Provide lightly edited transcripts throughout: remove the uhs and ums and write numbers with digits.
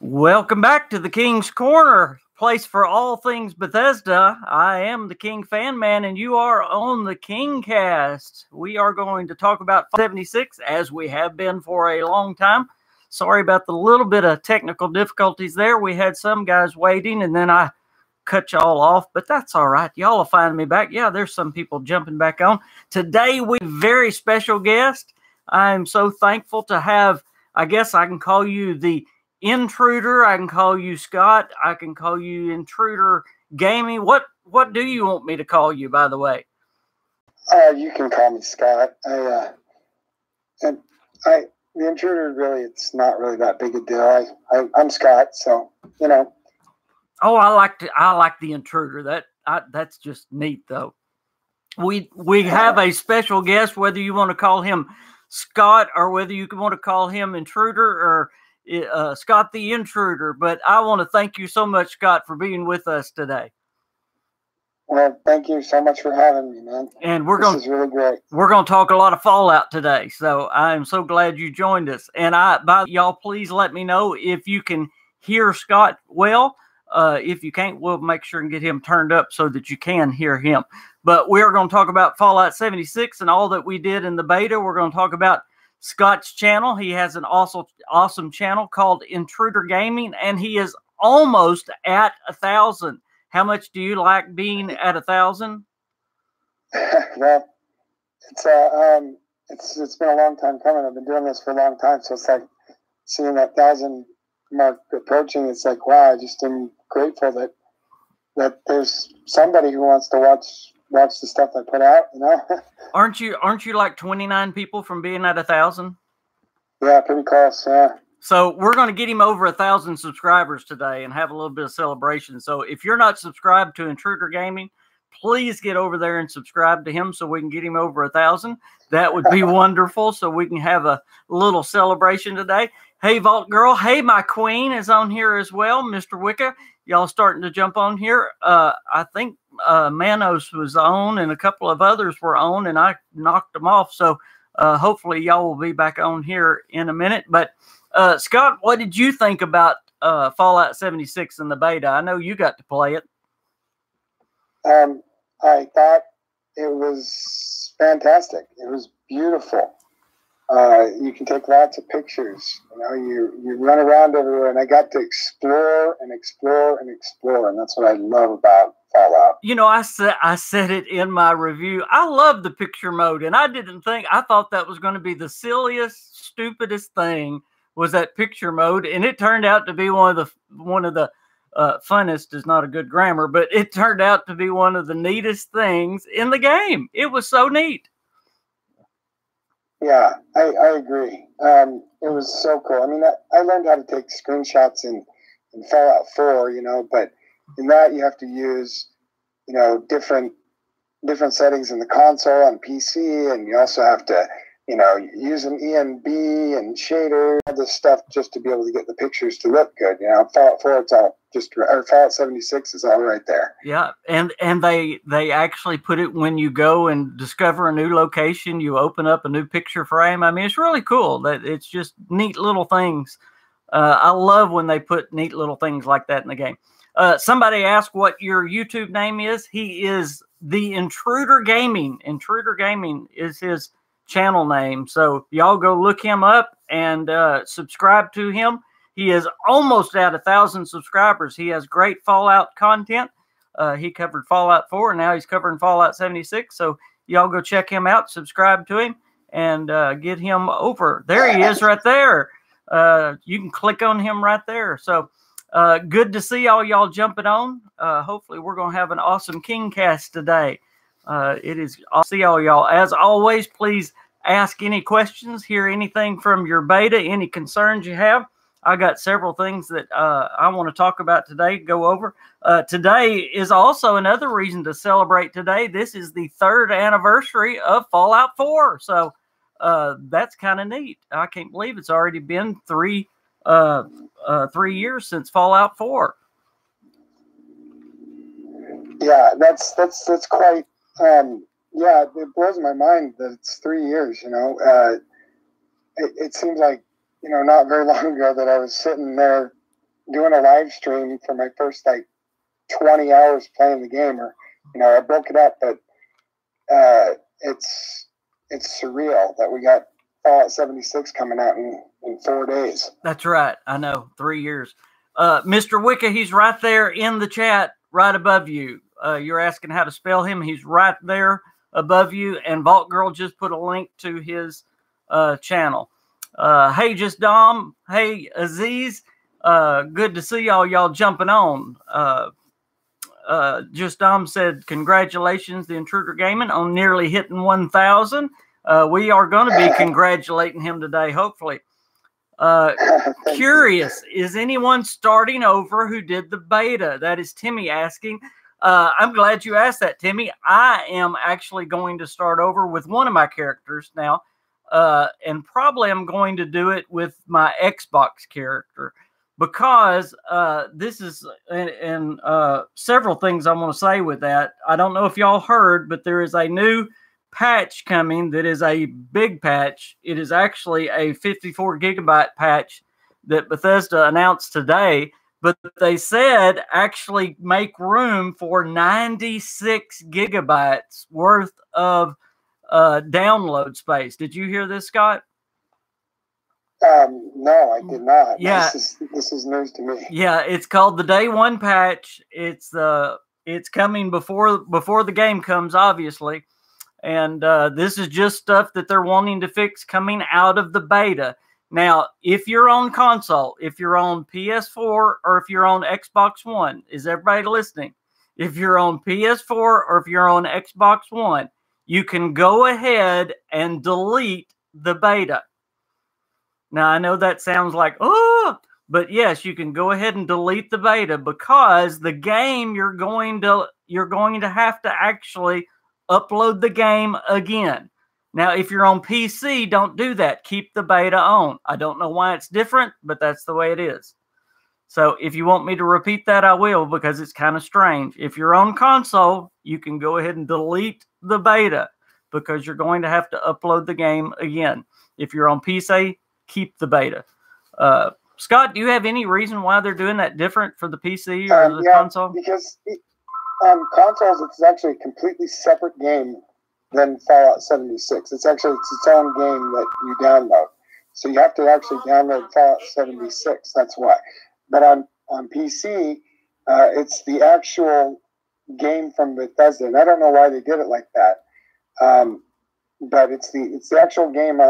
Welcome back to the King's Corner, place for all things Bethesda. I am the KingFanMan, and you are on the KingCast. We are going to talk about 76, as we have been for a long time. Sorry about the little bit of technical difficulties there. We had some guys waiting, and then I cut y'all off, but that's all right. Y'all will find me back. Yeah, there's some people jumping back on. Today, we have a very special guest. I'm so thankful to have, I guess I can call you the Intruder. I can call you Scott. I can call you Intruder Gaming. What do you want me to call you, by the way? You can call me Scott. The Intruder, really, it's not really that big a deal. I'm Scott, so you know. Oh, I like the Intruder. That's just neat, though. We have a special guest, whether you want to call him Scott or whether you want to call him Intruder or Scott the Intruder. But I want to thank you so much, Scott, for being with us today. Well, thank you so much for having me, man. And this is really great. We're going to talk a lot of Fallout today, so I'm so glad you joined us. And y'all, please let me know if you can hear Scott well. If you can't, we'll make sure and get him turned up so that you can hear him. But we're going to talk about Fallout 76 and all that we did in the beta. We're going to talk about Scott's channel. He has an awesome channel called Intruder Gaming, and he is almost at 1,000. How much do you like being at 1,000? Well, it's been a long time coming. I've been doing this for a long time, so it's like seeing that 1,000 mark approaching. It's like, wow, I just am grateful that there's somebody who wants to watch the stuff I put out, you know. Aren't you like 29 people from being at 1,000? Yeah, pretty close. Yeah. So we're going to get him over 1,000 subscribers today and have a little bit of celebration. So if you're not subscribed to Intruder Gaming, please get over there and subscribe to him so we can get him over 1,000. That would be wonderful. So we can have a little celebration today. Hey, Vault Girl. Hey, my queen is on here as well. Mr. Wicca, y'all starting to jump on here. I think Manos was on and a couple of others were on, and I knocked them off. So hopefully y'all will be back on here in a minute. But Scott, what did you think about Fallout 76 in the beta? I know you got to play it. I thought it was fantastic. It was beautiful. You can take lots of pictures. You know, you run around everywhere, and I got to explore and explore and explore, and that's what I love about Fallout. You know, I said it in my review. I love the picture mode, and I thought that was going to be the silliest, stupidest thing was that picture mode, and it turned out to be one of the funnest is not a good grammar, but it turned out to be one of the neatest things in the game. It was so neat. Yeah, I agree. It was so cool. I mean, I learned how to take screenshots in Fallout 4, you know, but in that you have to use, you know, different settings in the console on PC, and you also have to, you know, use an ENB and shader, all this stuff just to be able to get the pictures to look good. You know, Fallout 4, it's all just, or Fallout 76 is all right there. Yeah, and they actually put it when you go and discover a new location, you open up a new picture frame. I mean, it's really cool. That it's just neat little things. I love when they put neat little things like that in the game. Somebody asked what your YouTube name is. He is the Intruder Gaming. Intruder Gaming is his channel name. So y'all go look him up and subscribe to him. He is almost at 1,000 subscribers. He has great Fallout content. He covered Fallout 4, and now he's covering Fallout 76. So y'all go check him out, subscribe to him, and get him over. There he is right there. You can click on him right there. So good to see all y'all jumping on. Hopefully we're going to have an awesome KingCast today. I'll see all y'all. As always, please ask any questions, hear anything from your beta, any concerns you have. I got several things that I want to talk about today, go over. Today is also another reason to celebrate today. This is the 3rd anniversary of Fallout 4. So that's kind of neat. I can't believe it's already been 3 years since Fallout 4. Yeah, that's quite. Yeah, it blows my mind that it's 3 years. You know, it seems like, you know, not very long ago that I was sitting there doing a live stream for my first like 20 hours playing the game, or I broke it up, but it's surreal that we got Fallout 76 coming out in 4 days. That's right. I know, 3 years. Mr. Wicca, he's right there in the chat, right above you. You're asking how to spell him. He's right there above you. And Vault Girl just put a link to his channel. Hey, Just Dom. Hey, Aziz. Good to see y'all jumping on. Just Dom said, congratulations, The Intruder Gaming, on nearly hitting 1,000. We are going to be congratulating him today, hopefully. Curious, is anyone starting over who did the beta? That is Timmy asking. I'm glad you asked that, Timmy. I am actually going to start over with one of my characters now, and probably I'm going to do it with my Xbox character, because this is, and several things I want to say with that. I don't know if y'all heard, but there is a new patch coming that is a big patch. It is actually a 54 gigabyte patch that Bethesda announced today, but they said actually make room for 96 gigabytes worth of download space. Did you hear this, Scott? No, I did not. Yeah, this is news to me. Yeah, it's called the Day One patch. It's coming before the game comes, obviously. And this is just stuff that they're wanting to fix coming out of the beta. Now, if you're on console, if you're on PS4, or if you're on Xbox One, is everybody listening? If you're on PS4 or if you're on Xbox One, you can go ahead and delete the beta. Now, I know that sounds like, oh, but yes, you can go ahead and delete the beta, because the game you're going to have to actually upload the game again. Now, if you're on PC, don't do that. Keep the beta on. I don't know why it's different, but that's the way it is. So if you want me to repeat that, I will, because it's kind of strange. If you're on console, you can go ahead and delete the beta, because you're going to have to upload the game again. If you're on PC, keep the beta. Scott, do you have any reason why they're doing that different for the PC or the console? Because consoles, it's actually a completely separate game than Fallout 76. It's its own game that you download. So you have to actually download Fallout 76. That's why. But on PC, it's the actual game from Bethesda, and I don't know why they did it like that. But it's the actual game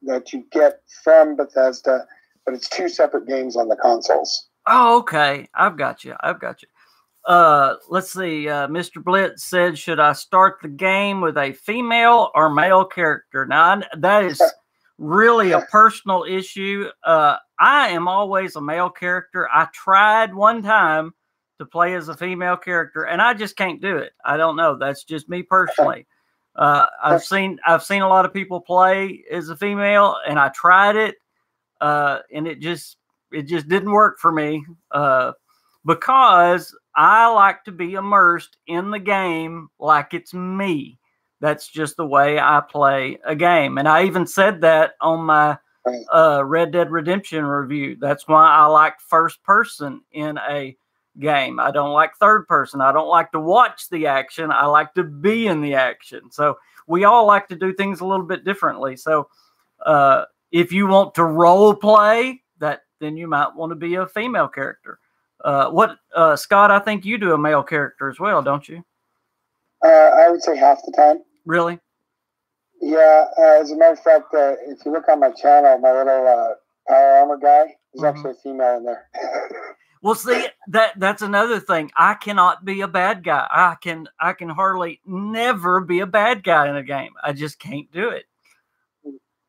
that you get from Bethesda, but it's two separate games on the consoles. Oh, okay. I've got you. Let's see. Mr. Blitz said, should I start the game with a female or male character? Now, that is really a personal issue. I am always a male character. I tried one time to play as a female character, and I just can't do it. I don't know. That's just me personally. I've seen a lot of people play as a female, and I tried it, and it just didn't work for me, because I like to be immersed in the game like it's me. That's just the way I play a game. And I even said that on my Red Dead Redemption review. That's why I like first person in a game. I don't like third person. I don't like to watch the action. I like to be in the action. So we all like to do things a little bit differently. So if you want to role play, then you might want to be a female character. Scott, I think you do a male character as well, don't you? I would say half the time. Really? Yeah. As a matter of fact, if you look on my channel, my little power armor guy, there's actually a female in there. Well, see, that's another thing. I cannot be a bad guy. I can hardly never be a bad guy in a game. I just can't do it.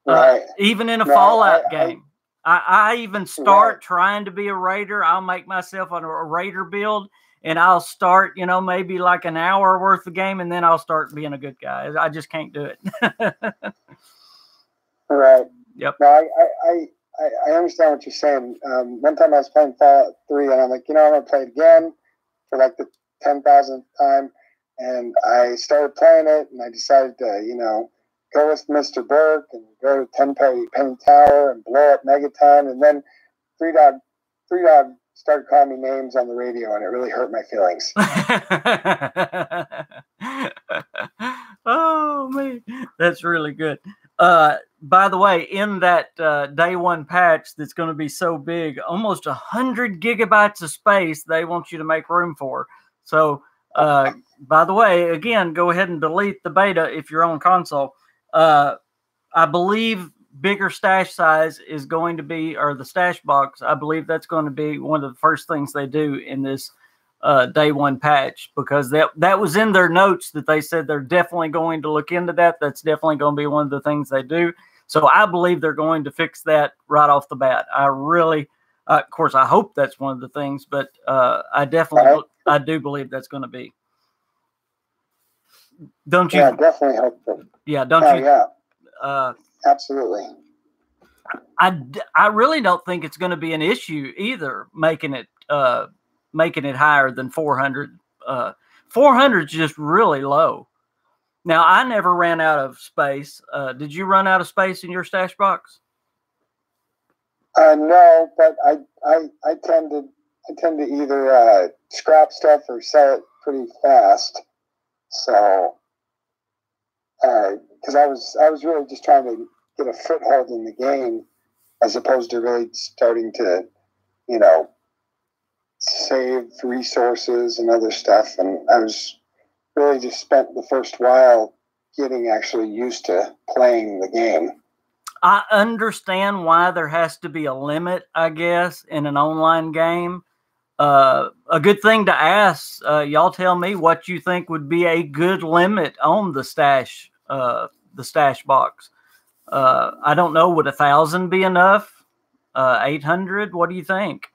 Right. Even in a Fallout game. I even start trying to be a raider. I'll make myself a raider build, and I'll start, maybe like an hour worth of game, and then I'll start being a good guy. I just can't do it. Right. Yep. No, I understand what you're saying. One time I was playing Fallout 3, and I'm like, I'm going to play it again for like the 10,000th time. And I started playing it, and I decided to, go with Mr. Burke and go to Penny Tower and blow up Megaton. And then Three Dog started calling me names on the radio, and it really hurt my feelings. Oh man, that's really good. By the way, in that day one patch that's going to be so big, almost 100 gigabytes of space they want you to make room for. So, by the way, again, go ahead and delete the beta if you're on console. I believe bigger stash size is going to be, or the stash box, I believe that's going to be one of the first things they do in this day one patch, because that was in their notes that they said they're definitely going to look into that. That's definitely going to be one of the things they do. So I believe they're going to fix that right off the bat. I really, of course, I hope that's one of the things, but I do believe that's going to be. Don't you? Yeah, definitely hope so. Yeah, don't you? Yeah. Absolutely. I really don't think it's going to be an issue either, making it higher than 400. 400 is just really low. Now, I never ran out of space. Did you run out of space in your stash box? No, but I tend to either scrap stuff or sell it pretty fast. So, because I was really just trying to get a foothold in the game, as opposed to really starting to, save resources and other stuff. And I was really just spent the first while getting actually used to playing the game. I understand why there has to be a limit, I guess, in an online game. A good thing to ask, y'all tell me what you think would be a good limit on the stash box. I don't know, would 1,000 be enough? 800? What do you think?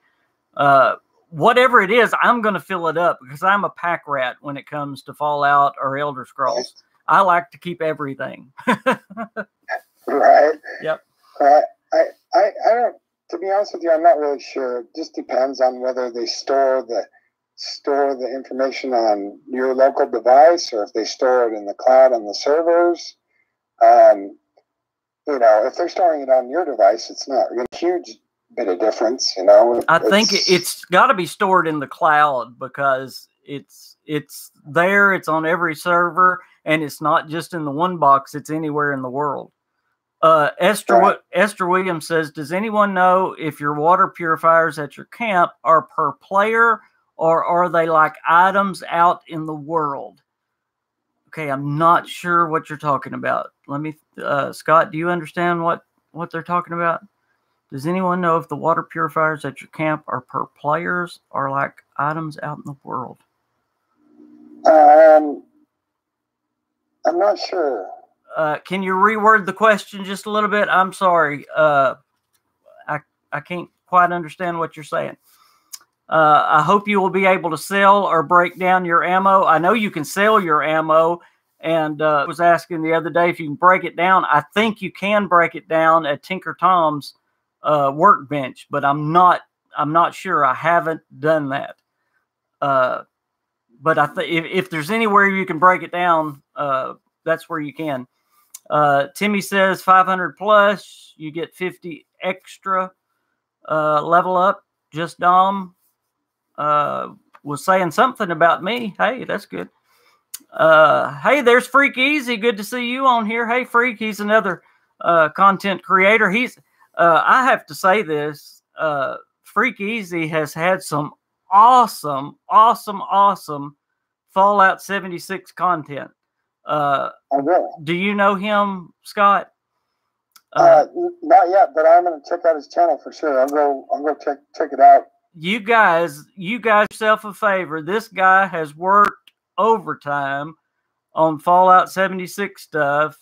Whatever it is, I'm going to fill it up because I'm a pack rat when it comes to Fallout or Elder Scrolls. I like to keep everything. Right. Yep. I don't, to be honest with you, I'm not really sure. It just depends on whether they store the information on your local device or if they store it in the cloud on the servers. If they're storing it on your device, it's not a huge bit of difference, I think it's got to be stored in the cloud because it's there, it's on every server, and it's not just in the one box, it's anywhere in the world. Esther Williams says, does anyone know if your water purifiers at your camp are per player or are they like items out in the world? Okay, I'm not sure what you're talking about. Let me, Scott, do you understand what they're talking about? Does anyone know if the water purifiers at your camp are per players or like items out in the world? I'm not sure. Can you reword the question just a little bit? I'm sorry. I can't quite understand what you're saying. I hope you will be able to sell or break down your ammo. I know you can sell your ammo, and I was asking the other day if you can break it down. I think you can break it down at Tinker Tom's workbench, but I'm not sure. I haven't done that. But I think if there's anywhere you can break it down, that's where you can. Timmy says 500 plus, you get 50 extra. Level up. Just Dom was saying something about me. Hey, that's good. Hey, there's Freak Easy. Good to see you on here. Hey, Freak, he's another content creator. I have to say this. Freak Easy has had some awesome Fallout 76 content. Really? Do you know him, Scott? Not yet, but I'm going to check out his channel for sure. I'll go check it out. You guys yourself a favor. This guy has worked overtime on Fallout 76 stuff,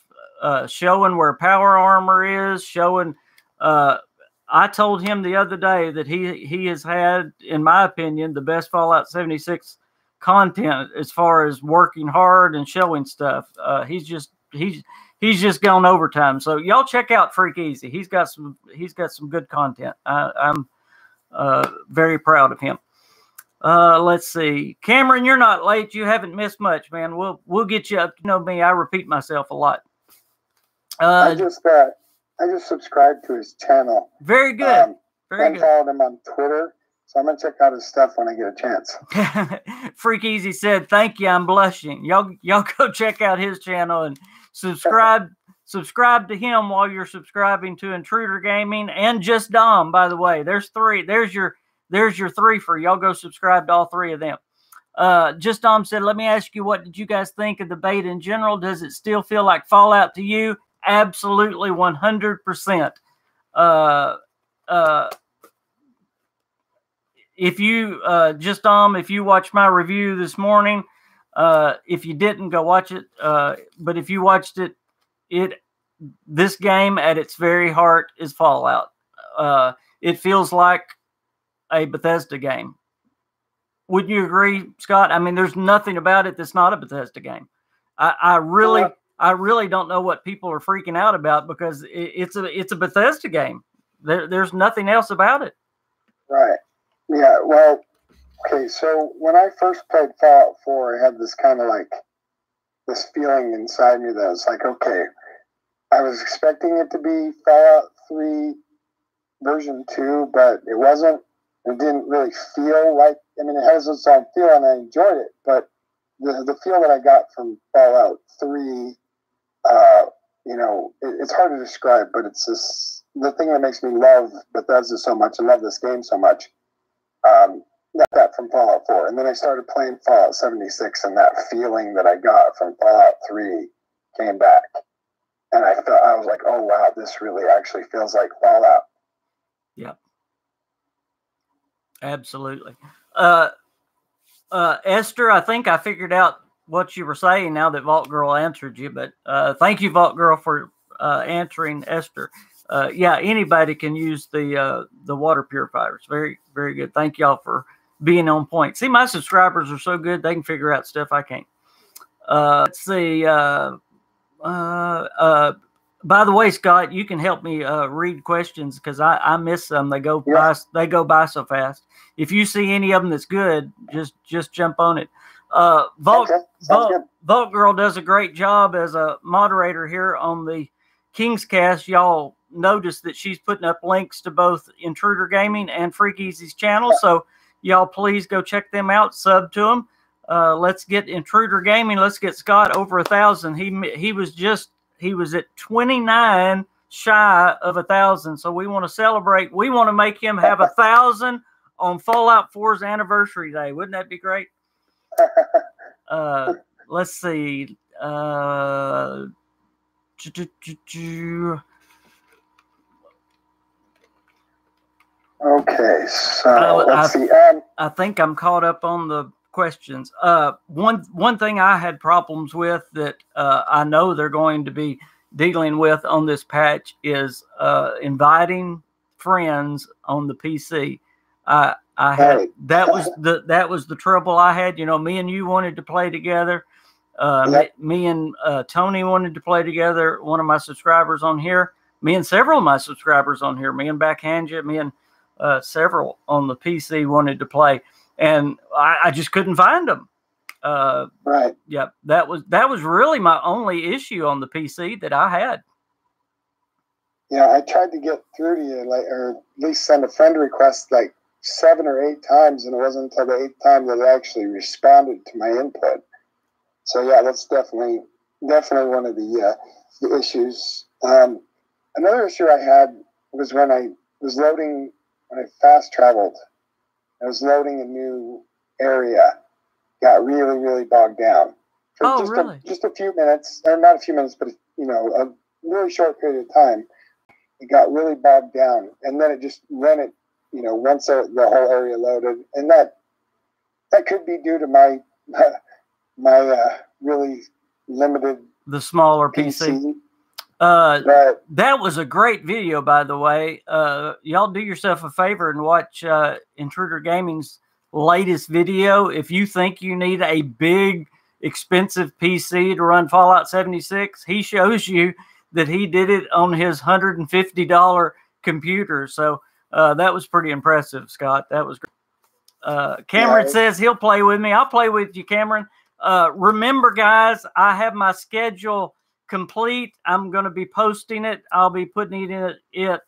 showing where power armor is, showing. I told him the other day that he has had, in my opinion, the best Fallout 76 content as far as working hard and showing stuff. He's just gone overtime. So y'all check out Freak Easy. He's got some good content. I'm very proud of him. Let's see. Cameron, you're not late. You haven't missed much, man. We'll get you up. You know me, I repeat myself a lot. I just subscribed to his channel. Very good. Very and good. followed him on Twitter. So I'm gonna check out his stuff when I get a chance. Freak Easy said, "Thank you, I'm blushing." Y'all go check out his channel and subscribe to him while you're subscribing to Intruder Gaming and Just Dom. By the way, there's three. There's your three for y'all. Go subscribe to all three of them. Just Dom said, "Let me ask you, what did you guys think of the beta in general? Does it still feel like Fallout to you?" Absolutely, 100%. If you Just Dom, if you watched my review this morning, if you didn't, go watch it. But if you watched it, this game at its very heart is Fallout. It feels like a Bethesda game. Wouldn't you agree, Scott? I mean, there's nothing about it that's not a Bethesda game. I really don't know what people are freaking out about, because it's a Bethesda game. There's nothing else about it. Right. Yeah. Well, okay. So when I first played Fallout 4, I had this kind of like this feeling inside me that was like, okay, I was expecting it to be Fallout 3 version 2, but it wasn't. It didn't really feel like, I mean, it has its own feel and I enjoyed it, but the feel that I got from Fallout 3, you know, it's hard to describe, but it's this, the thing that makes me love Bethesda so much and love this game so much. That from Fallout 4. And then I started playing Fallout 76, and that feeling that I got from Fallout 3 came back. And I was like, oh wow, this really actually feels like Fallout. Yep. Absolutely. Esther, I think I figured out what you were saying now that Vault Girl answered you, but thank you, Vault Girl, for answering Esther. Yeah, anybody can use the water purifiers. Very, very good. Thank y'all for being on point. See, my subscribers are so good, they can figure out stuff I can't. Let's see. By the way, Scott, you can help me read questions, because I miss them. They go by so fast. If you see any of them that's good, just jump on it. Vault Girl does a great job as a moderator here on the KingsCast. Y'all notice that she's putting up links to both Intruder Gaming and Freak Easy's channel, so y'all please go check them out, sub to them. Let's get Intruder Gaming. Let's get Scott over 1,000. He was at 29 shy of 1,000. So we want to celebrate. We want to make him have 1,000 on Fallout 4's anniversary day. Wouldn't that be great? Let's see. Okay, so let's see. I think I'm caught up on the questions. One thing I had problems with that I know they're going to be dealing with on this patch is inviting friends on the PC. I had that was the trouble I had. You know, me and you wanted to play together. Me and Tony wanted to play together. One of my subscribers on here. Me and several of my subscribers on here. Me and Backhand, me and several on the PC wanted to play, and I just couldn't find them. Right. Yeah, that was really my only issue on the PC that I had. Yeah, I tried to get through to you, or at least send a friend request like 7 or 8 times, and it wasn't until the 8th time that it actually responded to my input. So yeah, that's definitely one of the issues. Another issue I had was when I was loading. When I fast traveled, I was loading a new area, got really, really bogged down. For just a few minutes, or not a few minutes, but a really short period of time. It got really bogged down, and then once the whole area loaded, and that could be due to my really limited, the smaller PC. That was a great video, by the way. Y'all do yourself a favor and watch Intruder Gaming's latest video. If you think you need a big, expensive PC to run Fallout 76, he shows you that he did it on his $150 computer. So that was pretty impressive, Scott. That was great. Cameron says he'll play with me. I'll play with you, Cameron. Remember, guys, I have my schedule complete. I'm going to be posting it. I'll be putting it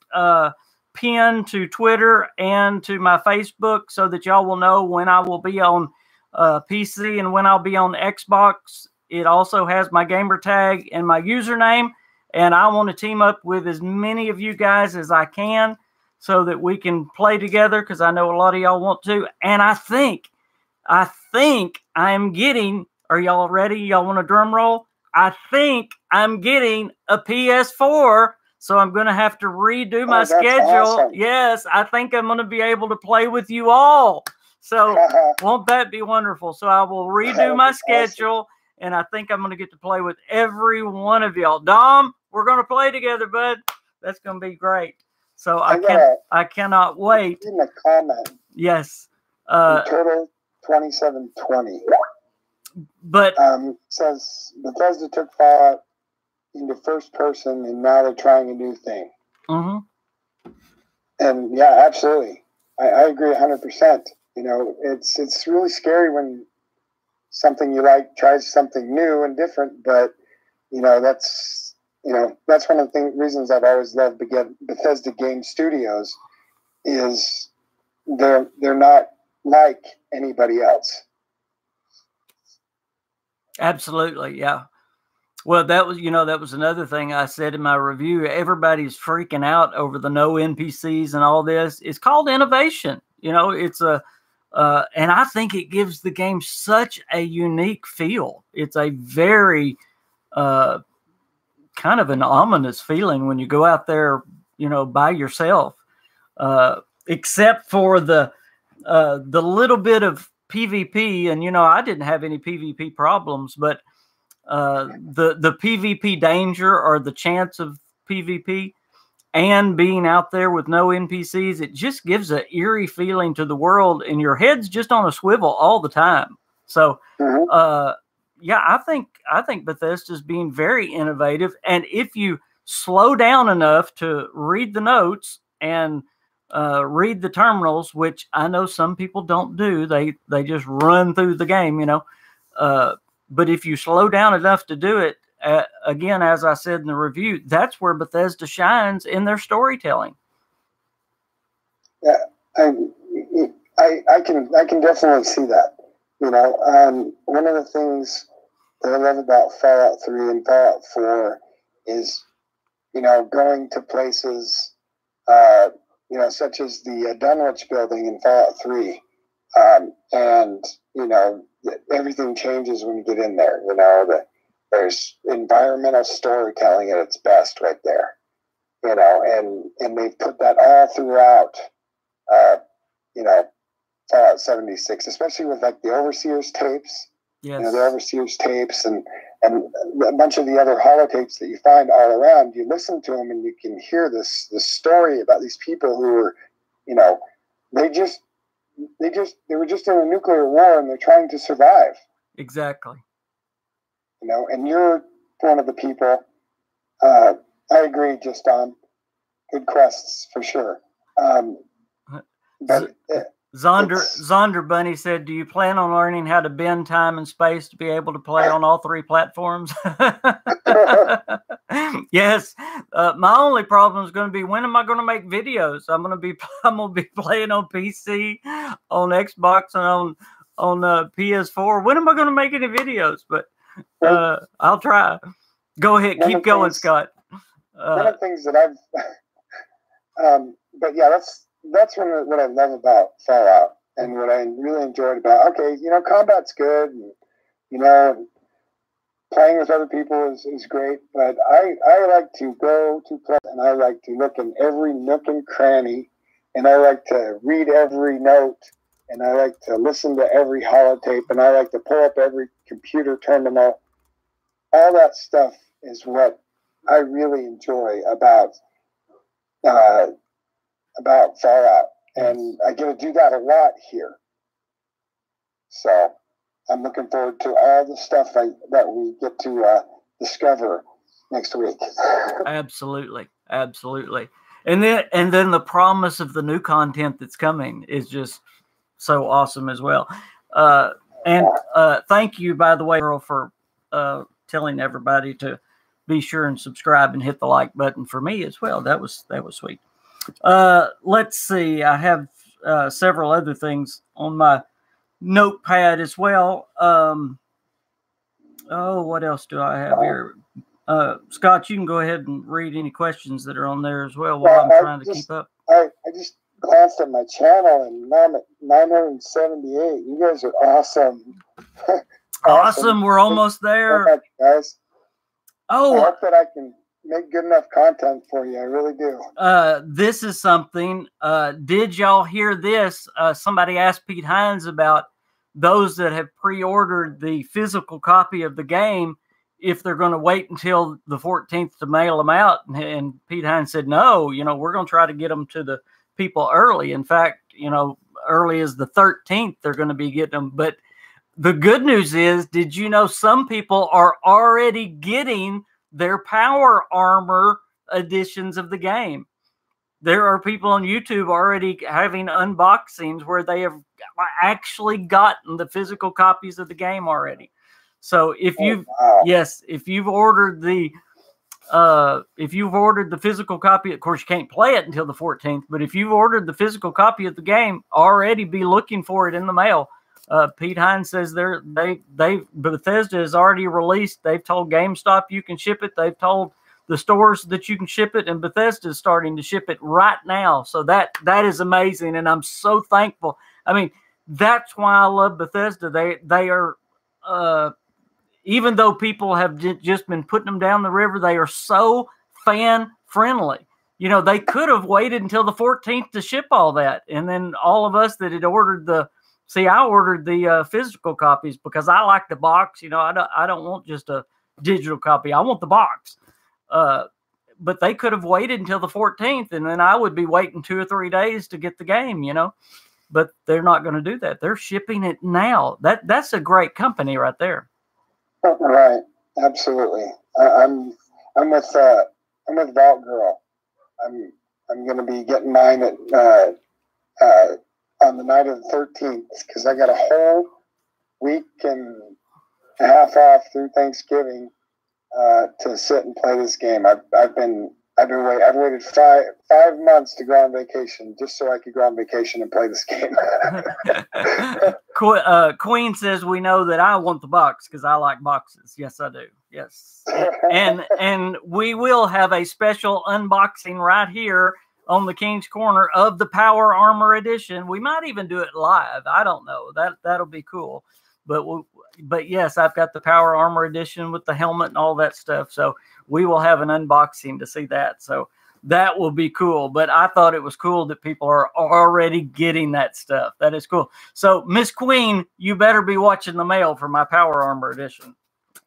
pin to Twitter and to my Facebook so that y'all will know when I will be on PC and when I'll be on Xbox. It also has my gamer tag and my username. And I want to team up with as many of you guys as I can so that we can play together, because I know a lot of y'all want to. And I think I'm getting, are y'all ready? Y'all want a drum roll? I think I'm getting a PS4, so I'm going to have to redo my schedule. Awesome. Yes, I think I'm going to be able to play with you all. So won't that be wonderful? So I will redo my schedule. Awesome. And I think I'm going to get to play with every one of y'all. Dom, we're going to play together, bud. That's going to be great. So I cannot wait. In the comment. Yes. Total 2720. But says Bethesda took Fallout into first person, and now they're trying a new thing. Mm-hmm. And yeah, absolutely, I agree 100%. You know, it's really scary when something you like tries something new and different. But you know, that's one of the reasons I've always loved Bethesda Game Studios is they're not like anybody else. Absolutely, yeah. Well, that was another thing I said in my review. Everybody's freaking out over the no NPCs and all this. It's called innovation. You know, it's and I think it gives the game such a unique feel. It's a very kind of an ominous feeling when you go out there, you know, by yourself. Except for the little bit of PvP, and you know, I didn't have any PvP problems, but the PvP danger or the chance of PvP and being out there with no NPCs, it just gives an eerie feeling to the world, and your head's just on a swivel all the time. So yeah, I think Bethesda's being very innovative, and if you slow down enough to read the notes and read the terminals, which I know some people don't do. They just run through the game, you know. But if you slow down enough to do it, again, as I said in the review, that's where Bethesda shines in their storytelling. Yeah, I can definitely see that. You know, one of the things that I love about Fallout 3 and Fallout 4 is, you know, going to places, you know, such as the Dunwich building in Fallout 3. And, you know, everything changes when you get in there. You know, there's environmental storytelling at its best right there. You know, and they've put that all throughout, you know, Fallout 76, especially with like the Overseer's tapes. Yes. You know, the Overseer's tapes and a bunch of the other holotapes that you find all around. You listen to them and you can hear this story about these people who were, you know, they were just in a nuclear war and they're trying to survive. Exactly. You know, and you're one of the people. I agree, just on good quests for sure. But Zonder Bunny said, "Do you plan on learning how to bend time and space to be able to play on all three platforms?" Yes. My only problem is going to be, when am I going to make videos? I'm going to be playing on PC, on Xbox, and on PS4. When am I going to make any videos? But I'll try. Go ahead, keep going, Scott. One of the things that I've, but yeah, that's what I love about Fallout, and what I really enjoyed about, okay, you know, combat's good, and, you know, playing with other people is great, but I like to go to play, and I like to look in every nook and cranny, and I like to read every note, and I like to listen to every holotape, and I like to pull up every computer terminal. All that stuff is what I really enjoy about Fallout, and I get to do that a lot here. So I'm looking forward to all the stuff that we get to discover next week. Absolutely. And then the promise of the new content that's coming is just so awesome as well. And thank you, by the way, Earl, for telling everybody to be sure and subscribe and hit the like button for me as well. That was sweet. Let's see. I have several other things on my notepad as well. Oh, what else do I have here? Scott, you can go ahead and read any questions that are on there as well while I'm trying to keep up. I just glanced at my channel and now I'm at 978. You guys are awesome. Awesome. We're almost there. Thank you, guys. Oh, I hope that I can make good enough content for you. I really do. This is something. Did y'all hear this? Somebody asked Pete Hines about those that have pre-ordered the physical copy of the game, if they're going to wait until the 14th to mail them out. And Pete Hines said, no, we're going to try to get them to the people early. In fact, early as the 13th, they're going to be getting them. But the good news is, did you know some people are already getting their Power Armor editions of the game? There are people on YouTube already having unboxings where they have actually gotten the physical copies of the game already. So if you've if you've ordered the physical copy, of course you can't play it until the 14th, but if you've ordered the physical copy of the game, already be looking for it in the mail. Pete Hines says Bethesda has already released. They've told GameStop you can ship it. They've told the stores that you can ship it, and Bethesda is starting to ship it right now. So that is amazing, and I'm so thankful. I mean, that's why I love Bethesda. They are, even though people have just been putting them down the river, they are so fan friendly. They could have waited until the 14th to ship all that, and then all of us that had ordered I ordered the physical copies because I like the box. I don't want just a digital copy. I want the box. But they could have waited until the 14th, and then I would be waiting 2 or 3 days to get the game, But they're not going to do that. They're shipping it now. That's a great company right there. Right. Absolutely. I'm with Vault Girl. I'm going to be getting mine at on the night of the 13th because I got a whole week and a half off through Thanksgiving to sit and play this game. I've waited five months to go on vacation just so I could go on vacation and play this game. Queen says, we know that I want the box because I like boxes. Yes, I do. Yes. And we will have a special unboxing right here on the King's Corner of the Power Armor Edition. We might even do it live. I don't know. That'll be cool. But yes, I've got the Power Armor Edition with the helmet and all that stuff. So we will have an unboxing to see that. So that will be cool. But I thought it was cool that people are already getting that stuff. That is cool. So Miss Queen, you better be watching the mail for my Power Armor Edition.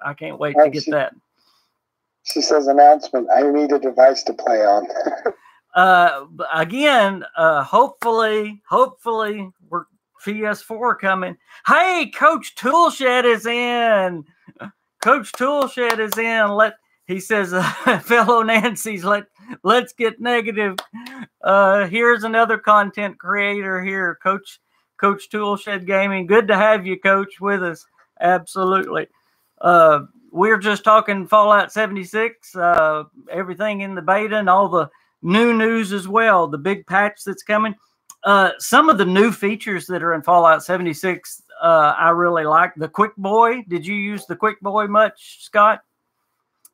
I can't wait to get that. She says, announcement, I need a device to play on. Again, hopefully we're PS4 coming. Hey, Coach Toolshed is in. Coach Toolshed is in. He says, fellow Nancy's, let's get negative. Here's another content creator here, Coach Toolshed Gaming. Good to have you, Coach, with us. Absolutely. We're just talking Fallout 76, everything in the beta and all the new news as well, the big patch that's coming. Some of the new features that are in Fallout 76, I really like. The Quick Boy. Did you use the Quick Boy much, Scott?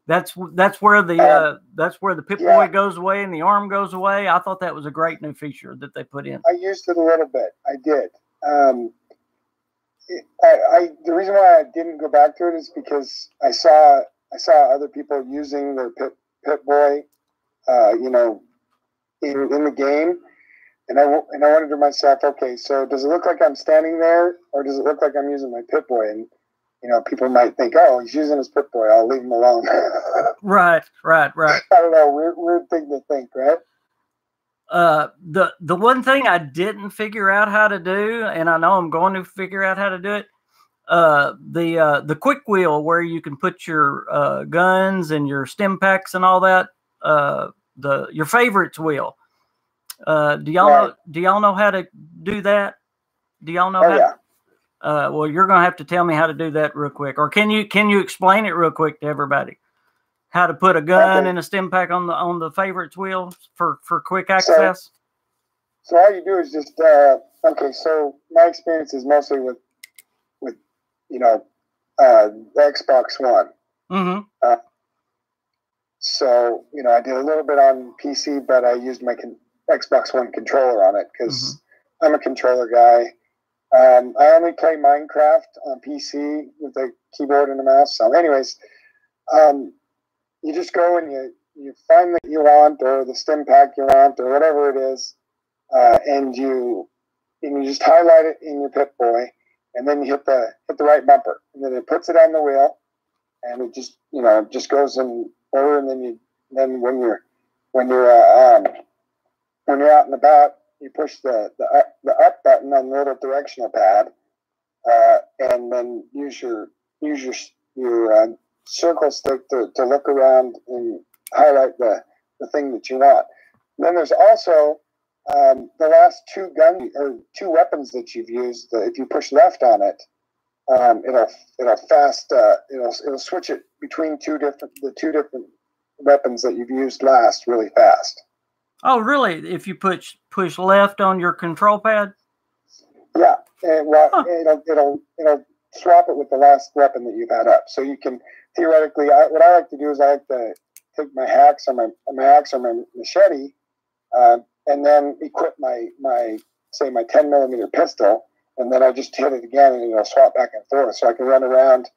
That's where the Pip Boy goes away and the arm goes away. I thought that was a great new feature that they put in. I used it a little bit. I did. The reason why I didn't go back to it is because I saw other people using their Pip Boy, in the game. And I wondered to myself, okay, so does it look like I'm standing there or does it look like I'm using my Pip-Boy? And, people might think, oh, he's using his Pip-Boy. I'll leave him alone. Right. I don't know. Weird thing to think, right? The one thing I didn't figure out how to do, and I know I'm going to figure out how to do it, the quick wheel where you can put your guns and your stim packs and all that, your favorites wheel. Do y'all know how to do that? Do y'all know how? Well, you're gonna have to tell me how to do that real quick, or can you explain it real quick to everybody? how to put a gun and a stem pack on the favorites wheel for quick access? So all you do is just okay. So my experience is mostly with the Xbox One. Mm-hmm. So I did a little bit on PC, but I used my Xbox One controller on it because I'm a controller guy. I only play Minecraft on PC with a keyboard and a mouse. So, anyways, you just go and you find that you want, or the stem pack you want, or whatever it is, and you just highlight it in your Pip-Boy, and then you hit the right bumper, and then it puts it on the wheel, and it just just goes in order, and then when you're out and about, you push the up button on the little directional pad, and then use your circle stick to look around and highlight the thing that you want. And then there's also the last two weapons that you've used. If you push left on it, it'll switch it between the two different weapons that you've used last really fast. Oh, really? If you push left on your control pad? Yeah, it'll swap it with the last weapon that you've had up. So you can theoretically, what I like to do is I like to take my axe or my machete, and then equip my 10mm pistol, and then I just hit it again, and it'll swap back and forth. So I can run around,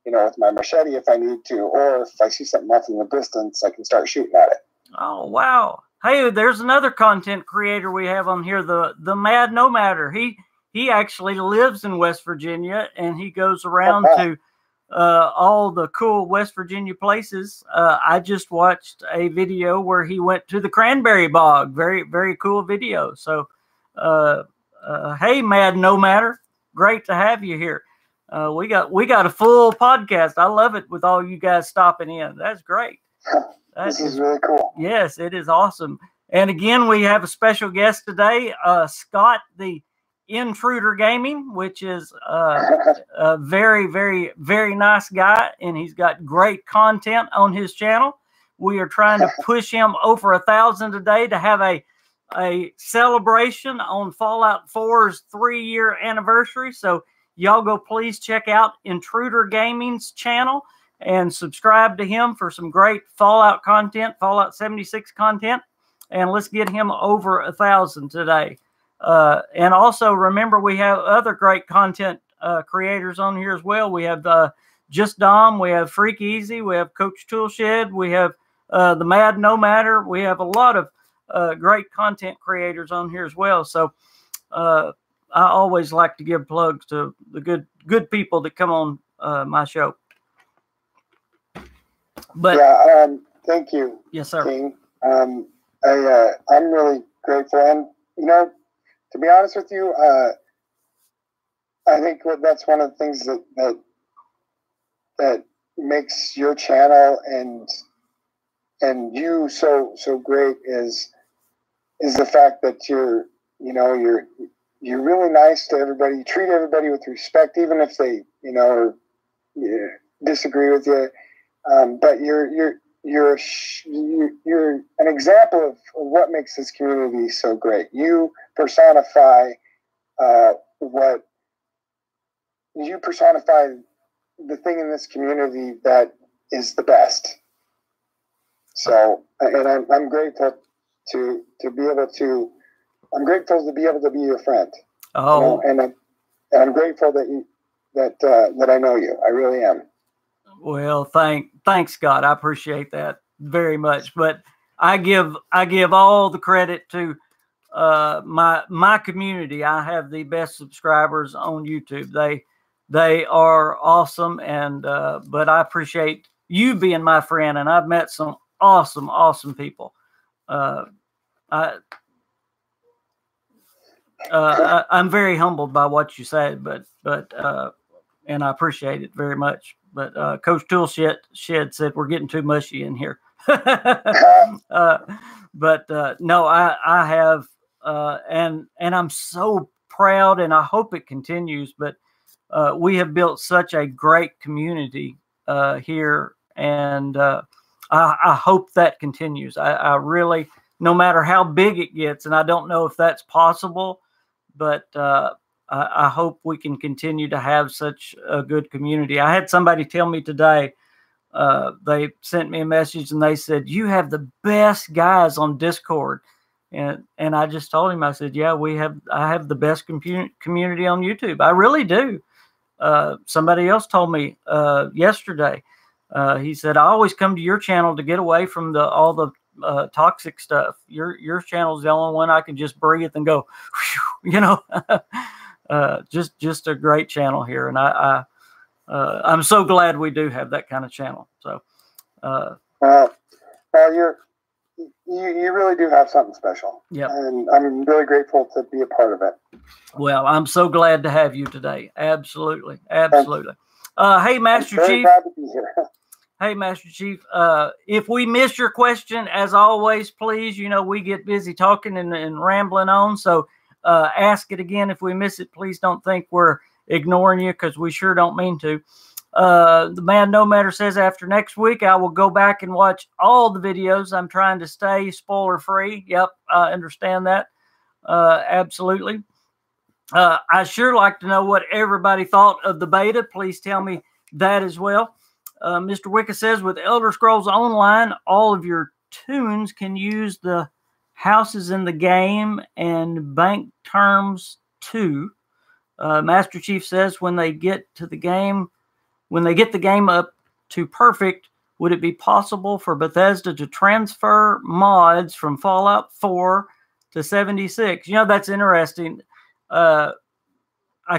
with my machete if I need to, or if I see something off in the distance, I can start shooting at it. Oh, wow. Hey, there's another content creator we have on here, the Mad No Matter. He actually lives in West Virginia, and he goes around to all the cool West Virginia places. I just watched a video where he went to the Cranberry Bog. Very, very cool video. So, hey, Mad No Matter, great to have you here. We got a full podcast. I love it with all you guys stopping in. That's great. This is really cool. Yes, it is awesome. And again, we have a special guest today, Scott, the Intruder Gaming, which is a very, very, very nice guy, and he's got great content on his channel. We are trying to push him over 1,000 today to have a celebration on Fallout 4's 3-year anniversary. So y'all go please check out Intruder Gaming's channel and subscribe to him for some great Fallout content, Fallout 76 content, and let's get him over 1,000 today. And also remember, we have other great content creators on here as well. We have Just Dom, we have Freak Easy, we have Coach Toolshed, we have the Mad No Matter. We have a lot of great content creators on here as well. So I always like to give plugs to the good people that come on my show. But yeah, thank you. Yes, sir. King. I'm really grateful, and to be honest with you, I think that's one of the things that makes your channel and you so great is the fact that you're really nice to everybody. You treat everybody with respect, even if they disagree with you. But you're an example of what makes this community so great. You personify the thing in this community that is the best. So, and I'm grateful to be able to. I'm grateful to be able to be your friend. Oh, and I'm grateful that I know you. I really am. Well, thanks, Scott. I appreciate that very much. But I give all the credit to my community. I have the best subscribers on YouTube. They are awesome, and but I appreciate you being my friend. And I've met some awesome people. I'm very humbled by what you said, but and I appreciate it very much. But Coach Toolshed said we're getting too mushy in here. But no, I have, and I'm so proud, and I hope it continues. But we have built such a great community here, and I hope that continues. I really, no matter how big it gets, and I don't know if that's possible, but I hope we can continue to have such a good community. I had somebody tell me today, they sent me a message and they said, "You have the best guys on Discord." And I just told him, I said, "Yeah, I have the best community on YouTube. I really do." Somebody else told me yesterday, he said, "I always come to your channel to get away from all the toxic stuff. Your channel is the only one I can just breathe and go, whew, you know." Just a great channel here, and I'm so glad we do have that kind of channel. So, well, you really do have something special. Yeah, and I'm really grateful to be a part of it. Well, I'm so glad to have you today. Absolutely, absolutely. Hey, Master Chief. Glad to be here. Hey, Master Chief. If we miss your question, as always, please, we get busy talking and rambling on. So ask it again. If we miss it, please don't think we're ignoring you, because we sure don't mean to. The Man No Matter says, after next week, I will go back and watch all the videos. I'm trying to stay spoiler free. Yep, I understand that. Absolutely. I sure like to know what everybody thought of the beta. Please tell me that as well. Mr. Wicca says, with Elder Scrolls Online, all of your tunes can use the houses in the game and bank terms too. Master Chief says, when they get the game up to perfect, would it be possible for Bethesda to transfer mods from Fallout 4 to 76? That's interesting. I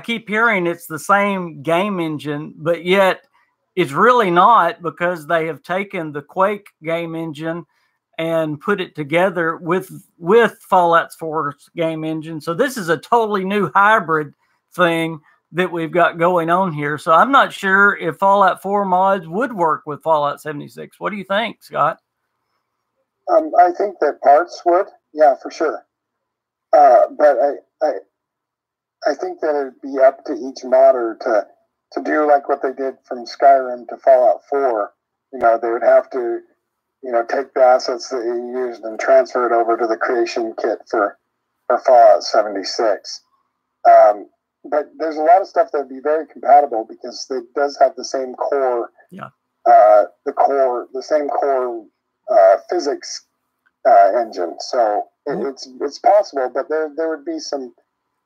keep hearing it's the same game engine, but yet it's really not, because they have taken the Quake game engine and put it together with Fallout 4's game engine. So this is a totally new hybrid thing that we've got going on here. So I'm not sure if Fallout 4 mods would work with Fallout 76. What do you think, Scott? I think that parts would, yeah, for sure. But I think that it'd be up to each modder to do like what they did from Skyrim to Fallout 4. They would have to, take the assets that you used and transfer it over to the creation kit for Fallout 76. But there's a lot of stuff that would be very compatible, because it does have the same core, the same core physics engine. So it's possible, but there would be some.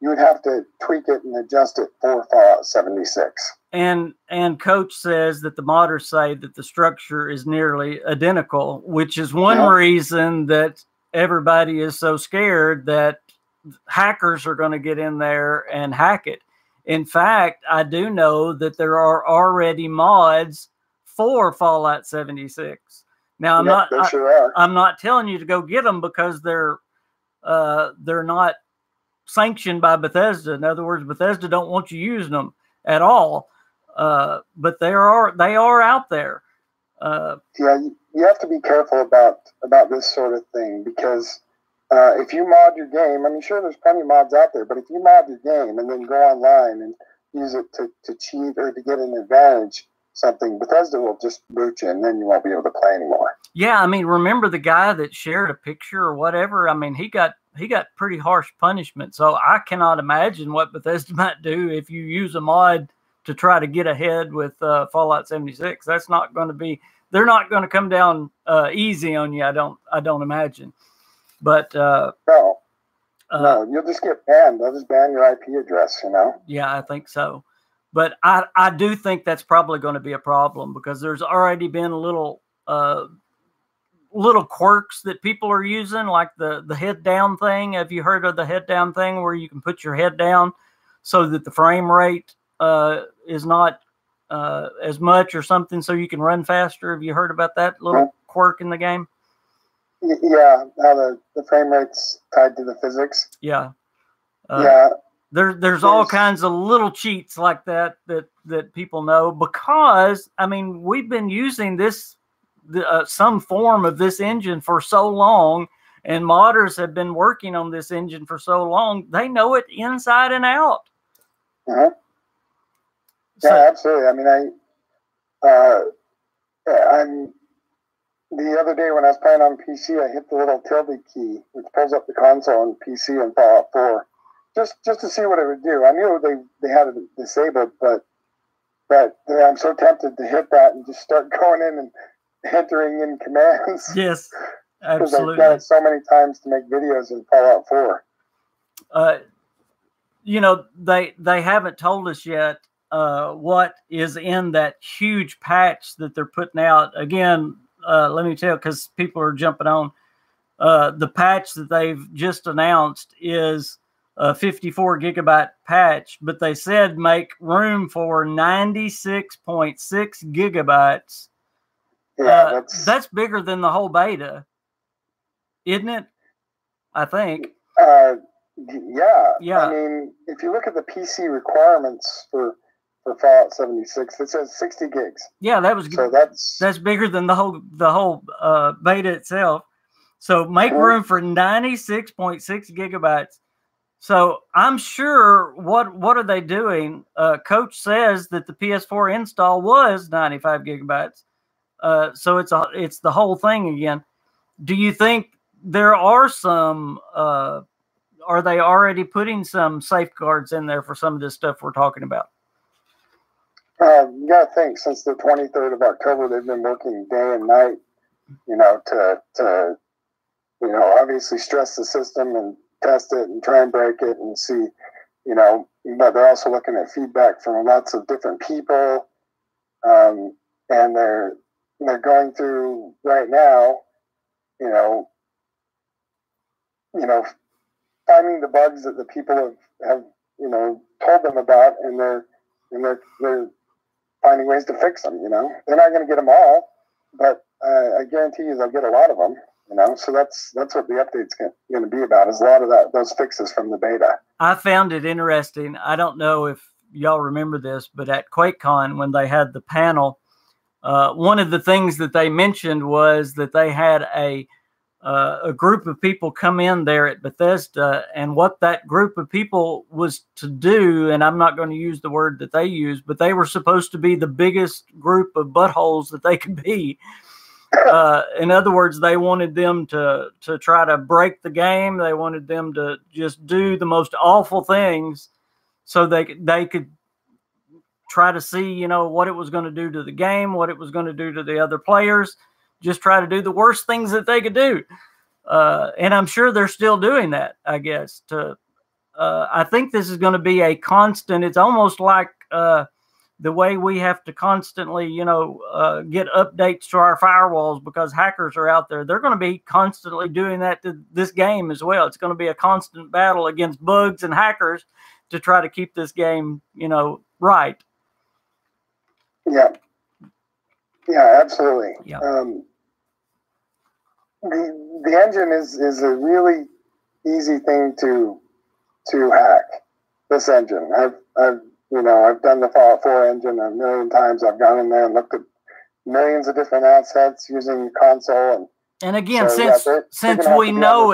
You would have to tweak it and adjust it for Fallout 76. And Coach says that the modders say that the structure is nearly identical, which is one reason that everybody is so scared that hackers are going to get in there and hack it. In fact, I do know that there are already mods for Fallout 76. Now, I'm not telling you to go get them, because they're not sanctioned by Bethesda. In other words, Bethesda don't want you using them at all. But they are out there. Yeah, you have to be careful about this sort of thing, because if you mod your game, sure, there's plenty of mods out there, but if you mod your game and then go online and use it to cheat or to get an advantage, Bethesda will just boot you, and then you won't be able to play anymore. Yeah, remember the guy that shared a picture or whatever? He got pretty harsh punishment. So I cannot imagine what Bethesda might do if you use a mod to try to get ahead with Fallout 76. That's not going to be. They're not going to come down easy on you. I don't imagine. But no, you'll just get banned. They'll just ban your IP address. Yeah, I think so. But I do think that's probably going to be a problem, because there's already been little quirks that people are using, like the head down thing. Have you heard of the head down thing, where you can put your head down so that the frame rate is not as much or something, so you can run faster? Have you heard about that little quirk in the game? Yeah, how the frame rate's tied to the physics. Yeah. Yeah. There's all kinds of little cheats like that people know, because we've been using this some form of this engine for so long, and modders have been working on this engine for so long, they know it inside and out. Yeah, absolutely. the other day when I was playing on PC, I hit the little tilde key, which pulls up the console on PC and Fallout 4, just to see what it would do. I knew they had it disabled, but I'm so tempted to hit that and just start going in and entering in commands. Yes, because absolutely. I've done it so many times to make videos in Fallout 4. You know, they haven't told us yet what is in that huge patch that they're putting out. Again, let me tell you, because people are jumping on. The patch that they've just announced is a 54 gigabyte patch, but they said make room for 96.6 gigabytes. Yeah, that's bigger than the whole beta, isn't it? I think. Yeah. I mean, if you look at the PC requirements for Fallout 76, it says 60 gigs. Yeah, that's bigger than the whole beta itself. So make room for 96.6 gigabytes. So I'm sure what are they doing? Coach says that the PS4 install was 95 gigabytes. So it's the whole thing again. Do you think there are some? Are they already putting some safeguards in there for some of this stuff we're talking about? You got to think, since the 23rd of October, they've been working day and night, to obviously stress the system and test it and try and break it and see, but they're also looking at feedback from lots of different people. And they're going through right now, finding the bugs that the people have told them about, and they're finding ways to fix them. They're not going to get them all, but I guarantee you they'll get a lot of them. So that's what the update's going to be about, is a lot of those fixes from the beta. I found it interesting. I don't know if y'all remember this, but at QuakeCon, when they had the panel, one of the things that they mentioned was that they had a group of people come in there at Bethesda, and what that group of people was to do, and I'm not going to use the word that they used, but they were supposed to be the biggest group of buttholes that they could be. In other words, they wanted them to try to break the game. They wanted them to just do the most awful things so they could try to see, what it was going to do to the game, what it was going to do to the other players. Just try to do the worst things that they could do. And I'm sure they're still doing that, I guess. I think this is going to be a constant. It's almost like the way we have to constantly, get updates to our firewalls because hackers are out there. They're going to be constantly doing that to this game as well. It's going to be a constant battle against bugs and hackers to try to keep this game, right. Yeah. Yeah, absolutely. Yeah. The engine is a really easy thing to hack. This engine, I've done the Fallout 4 engine a million times. I've gone in there and looked at millions of different assets using the console, and again, so, since we know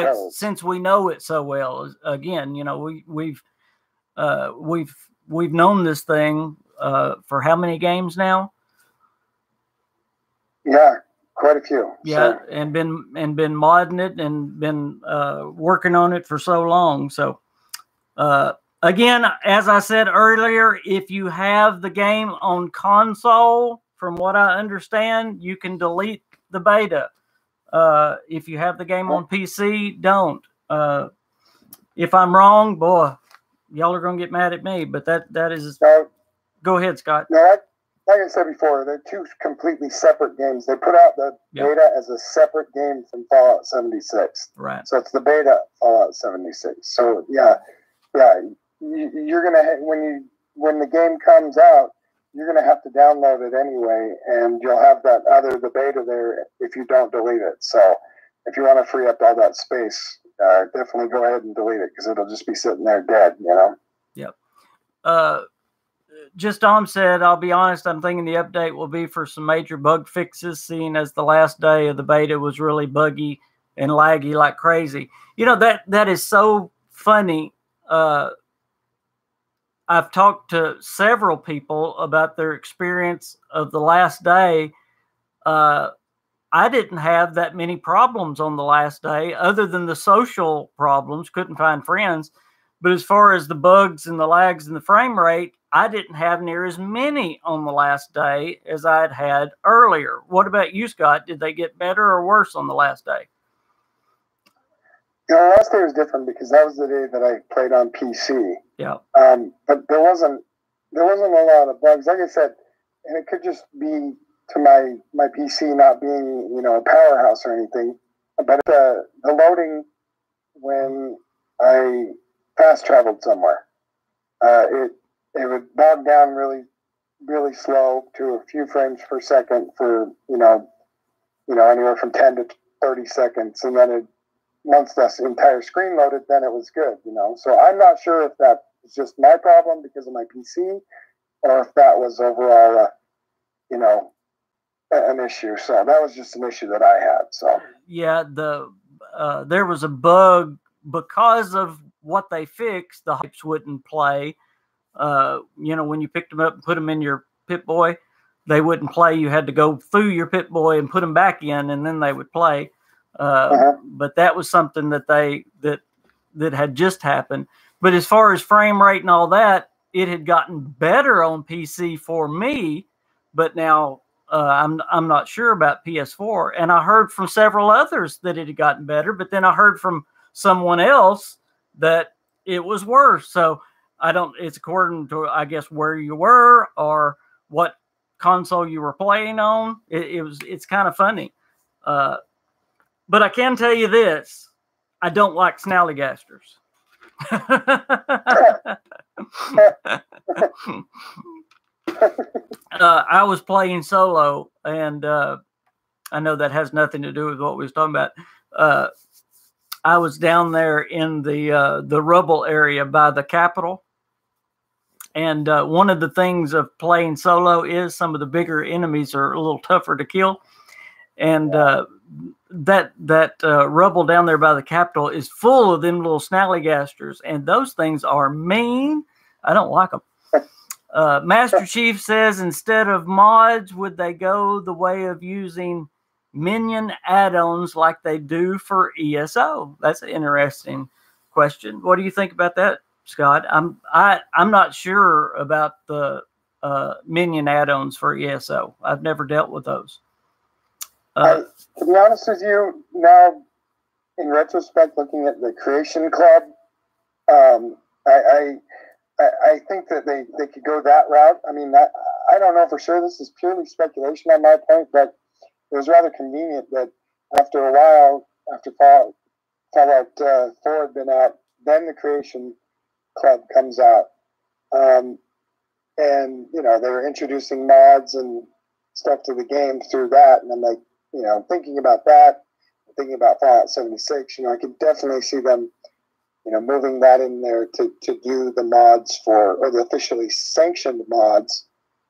it so well, again, we've known this thing for how many games now? Yeah, quite a few. Yeah, so. and been modding it and been working on it for so long. So again, as I said earlier, if you have the game on console, from what I understand, you can delete the beta. If you have the game on PC, don't. If I'm wrong, boy, y'all are gonna get mad at me. But that is. Go ahead, Scott. No, like I said before, they're two completely separate games. They put out the beta as a separate game from Fallout 76. Right. So it's the beta Fallout 76. So yeah, you're gonna when the game comes out, you're gonna have to download it anyway, and you'll have the beta there if you don't delete it. So if you want to free up all that space, definitely go ahead and delete it, because it'll just be sitting there dead. Yep. Just Dom said, I'll be honest, I'm thinking the update will be for some major bug fixes, seeing as the last day of the beta was really buggy and laggy like crazy. That is so funny. I've talked to several people about their experience of the last day. I didn't have that many problems on the last day, other than the social problems, couldn't find friends. But as far as the bugs and the lags and the frame rate, I didn't have near as many on the last day as I had had earlier. What about you, Scott? Did they get better or worse on the last day? You know, last day was different because that was the day that I played on PC. Yeah. But there wasn't a lot of bugs. Like I said, and it could just be to my PC not being, you know, a powerhouse or anything. But the loading when I fast traveled somewhere, it would bog down really, really slow to a few frames per second for you know anywhere from 10 to 30 seconds, and then once the entire screen loaded, then it was good. You know, so I'm not sure if that was just my problem because of my PC, or if that was overall, an issue. So that was just an issue that I had. So yeah, there was a bug because of what they fixed. The hypes wouldn't play. When you picked them up and put them in your Pip-Boy, they wouldn't play. You had to go through your Pip-Boy and put them back in, and then they would play. But that was something that had just happened. But as far as frame rate and all that, it had gotten better on PC for me. But now I'm not sure about PS4. And I heard from several others that it had gotten better. But then I heard from someone else that it was worse. So it's according to, I guess, where you were or what console you were playing on. It's kind of funny. But I can tell you this, I don't like snallygasters. I was playing solo, and I know that has nothing to do with what we was talking about. I was down there in the rubble area by the Capitol. And one of the things of playing solo is some of the bigger enemies are a little tougher to kill. And that rubble down there by the Capitol is full of them little snallygasters. And those things are mean. I don't like them. Master Chief says, instead of mods, would they go the way of using minion add-ons like they do for ESO? That's an interesting question. What do you think about that, Scott? I'm not sure about the minion add-ons for ESO. I've never dealt with those. To be honest with you, now in retrospect, looking at the Creation Club, I think that they could go that route. I mean, I don't know for sure. This is purely speculation on my point, but it was rather convenient that after a while, after Fallout 4 had been out, then the Creation Club comes out. And, they were introducing mods and stuff to the game through that. And I'm like, thinking about that, thinking about Fallout 76, I could definitely see them, moving that in there to do the mods or the officially sanctioned mods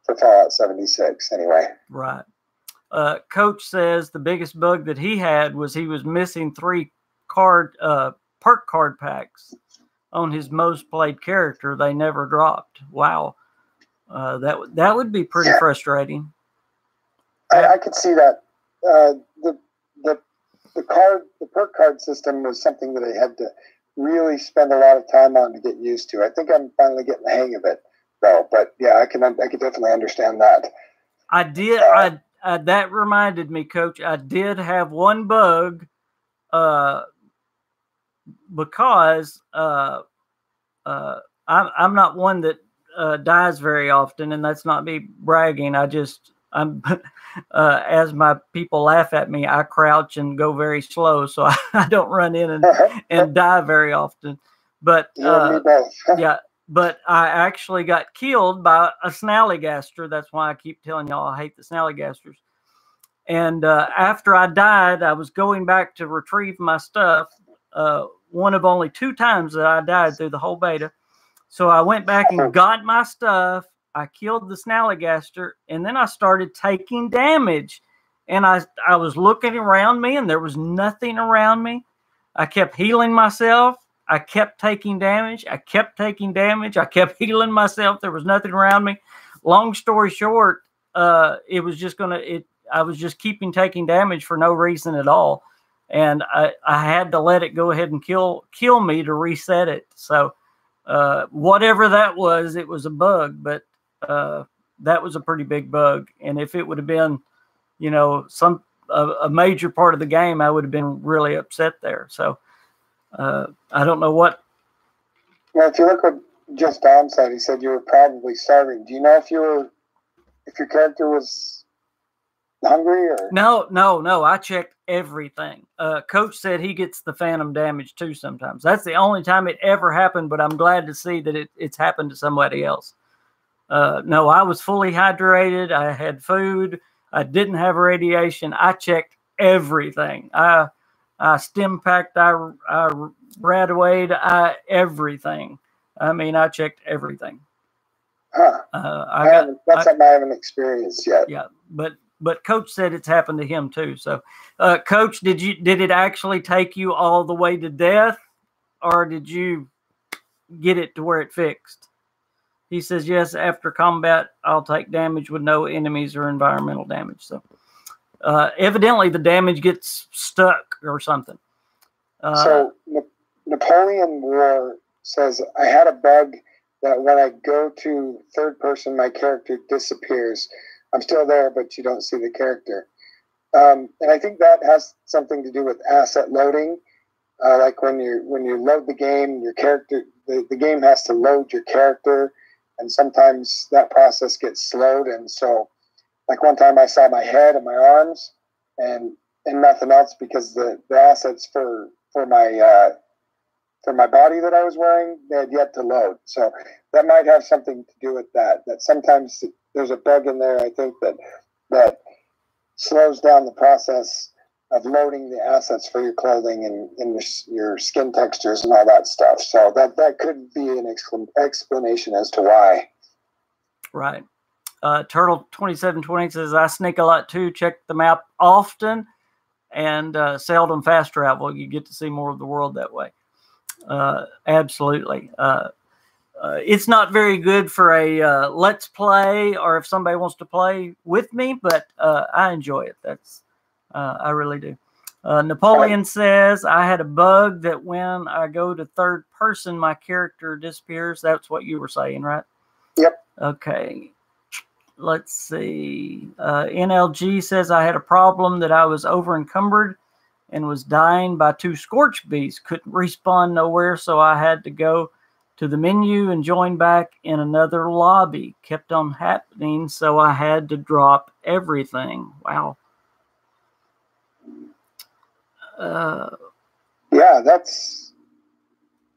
for Fallout 76 anyway. Right. Coach says the biggest bug that he had was he was missing 3 perk card packs on his most played character. They never dropped. Wow. That would be pretty frustrating. I could see that. The perk card system was something that I had to really spend a lot of time on to get used to. I think I'm finally getting the hang of it, though. But yeah, I can definitely understand that. I did. That reminded me, Coach. I did have one bug, because I'm not one that dies very often, and that's not me bragging. I'm as my people laugh at me, I crouch and go very slow, so I don't run in and die very often. But yeah, but I actually got killed by a snallygaster. That's why I keep telling y'all I hate the snallygasters. And after I died, I was going back to retrieve my stuff. One of only 2 times that I died through the whole beta. So I went back and got my stuff. I killed the snallygaster, and then I started taking damage. And I was looking around me, and there was nothing around me. I kept healing myself. I kept taking damage. I kept taking damage. I kept healing myself. There was nothing around me. Long story short, it was just I was just taking damage for no reason at all. And I had to let it go ahead and kill me to reset it. So whatever that was, it was a bug, but that was a pretty big bug. And if it would have been, you know, a major part of the game, I would have been really upset there. So I don't know what. Well, if you look what Just Dom said, he said you were probably starving. Do you know if your character was hungry or? No. I checked everything. Coach said he gets the phantom damage too sometimes. That's the only time it ever happened, but I'm glad to see that it's happened to somebody else. No, I was fully hydrated. I had food. I didn't have radiation. I checked everything. I stim packed. I radawayed. Everything. I mean, I checked everything. Huh. That's something I haven't experienced yet. Yeah, but Coach said it's happened to him too. So, Coach, did it actually take you all the way to death, or did you get it to where it fixed? He says, yes, after combat, I'll take damage with no enemies or environmental damage. So, evidently the damage gets stuck or something. So Napoleon War says, I had a bug that when I go to third person, my character disappears. I'm still there, but you don't see the character. And I think that has something to do with asset loading. Like when you load the game, your character, the game has to load your character, and sometimes that process gets slowed. And so, like one time I saw my head and my arms, and nothing else because the assets for my body that I was wearing, they had yet to load. So that might have something to do with that. That sometimes there's a bug in there, I think, that slows down the process of loading the assets for your clothing and your skin textures and all that stuff. So that could be an explanation as to why. Right. Turtle 2720 says, I sneak a lot too, check the map often, and seldom fast travel. You get to see more of the world that way. Absolutely. It's not very good for a let's play, or if somebody wants to play with me, but I enjoy it. I really do. Napoleon says, I had a bug that when I go to third person, my character disappears. That's what you were saying, right? Yep. Okay. Let's see. NLG says, I had a problem that I was over encumbered and was dying by 2 scorch beasts. Couldn't respawn nowhere, so I had to go to the menu and join back in another lobby. Kept on happening, so I had to drop everything. Wow. Yeah, that's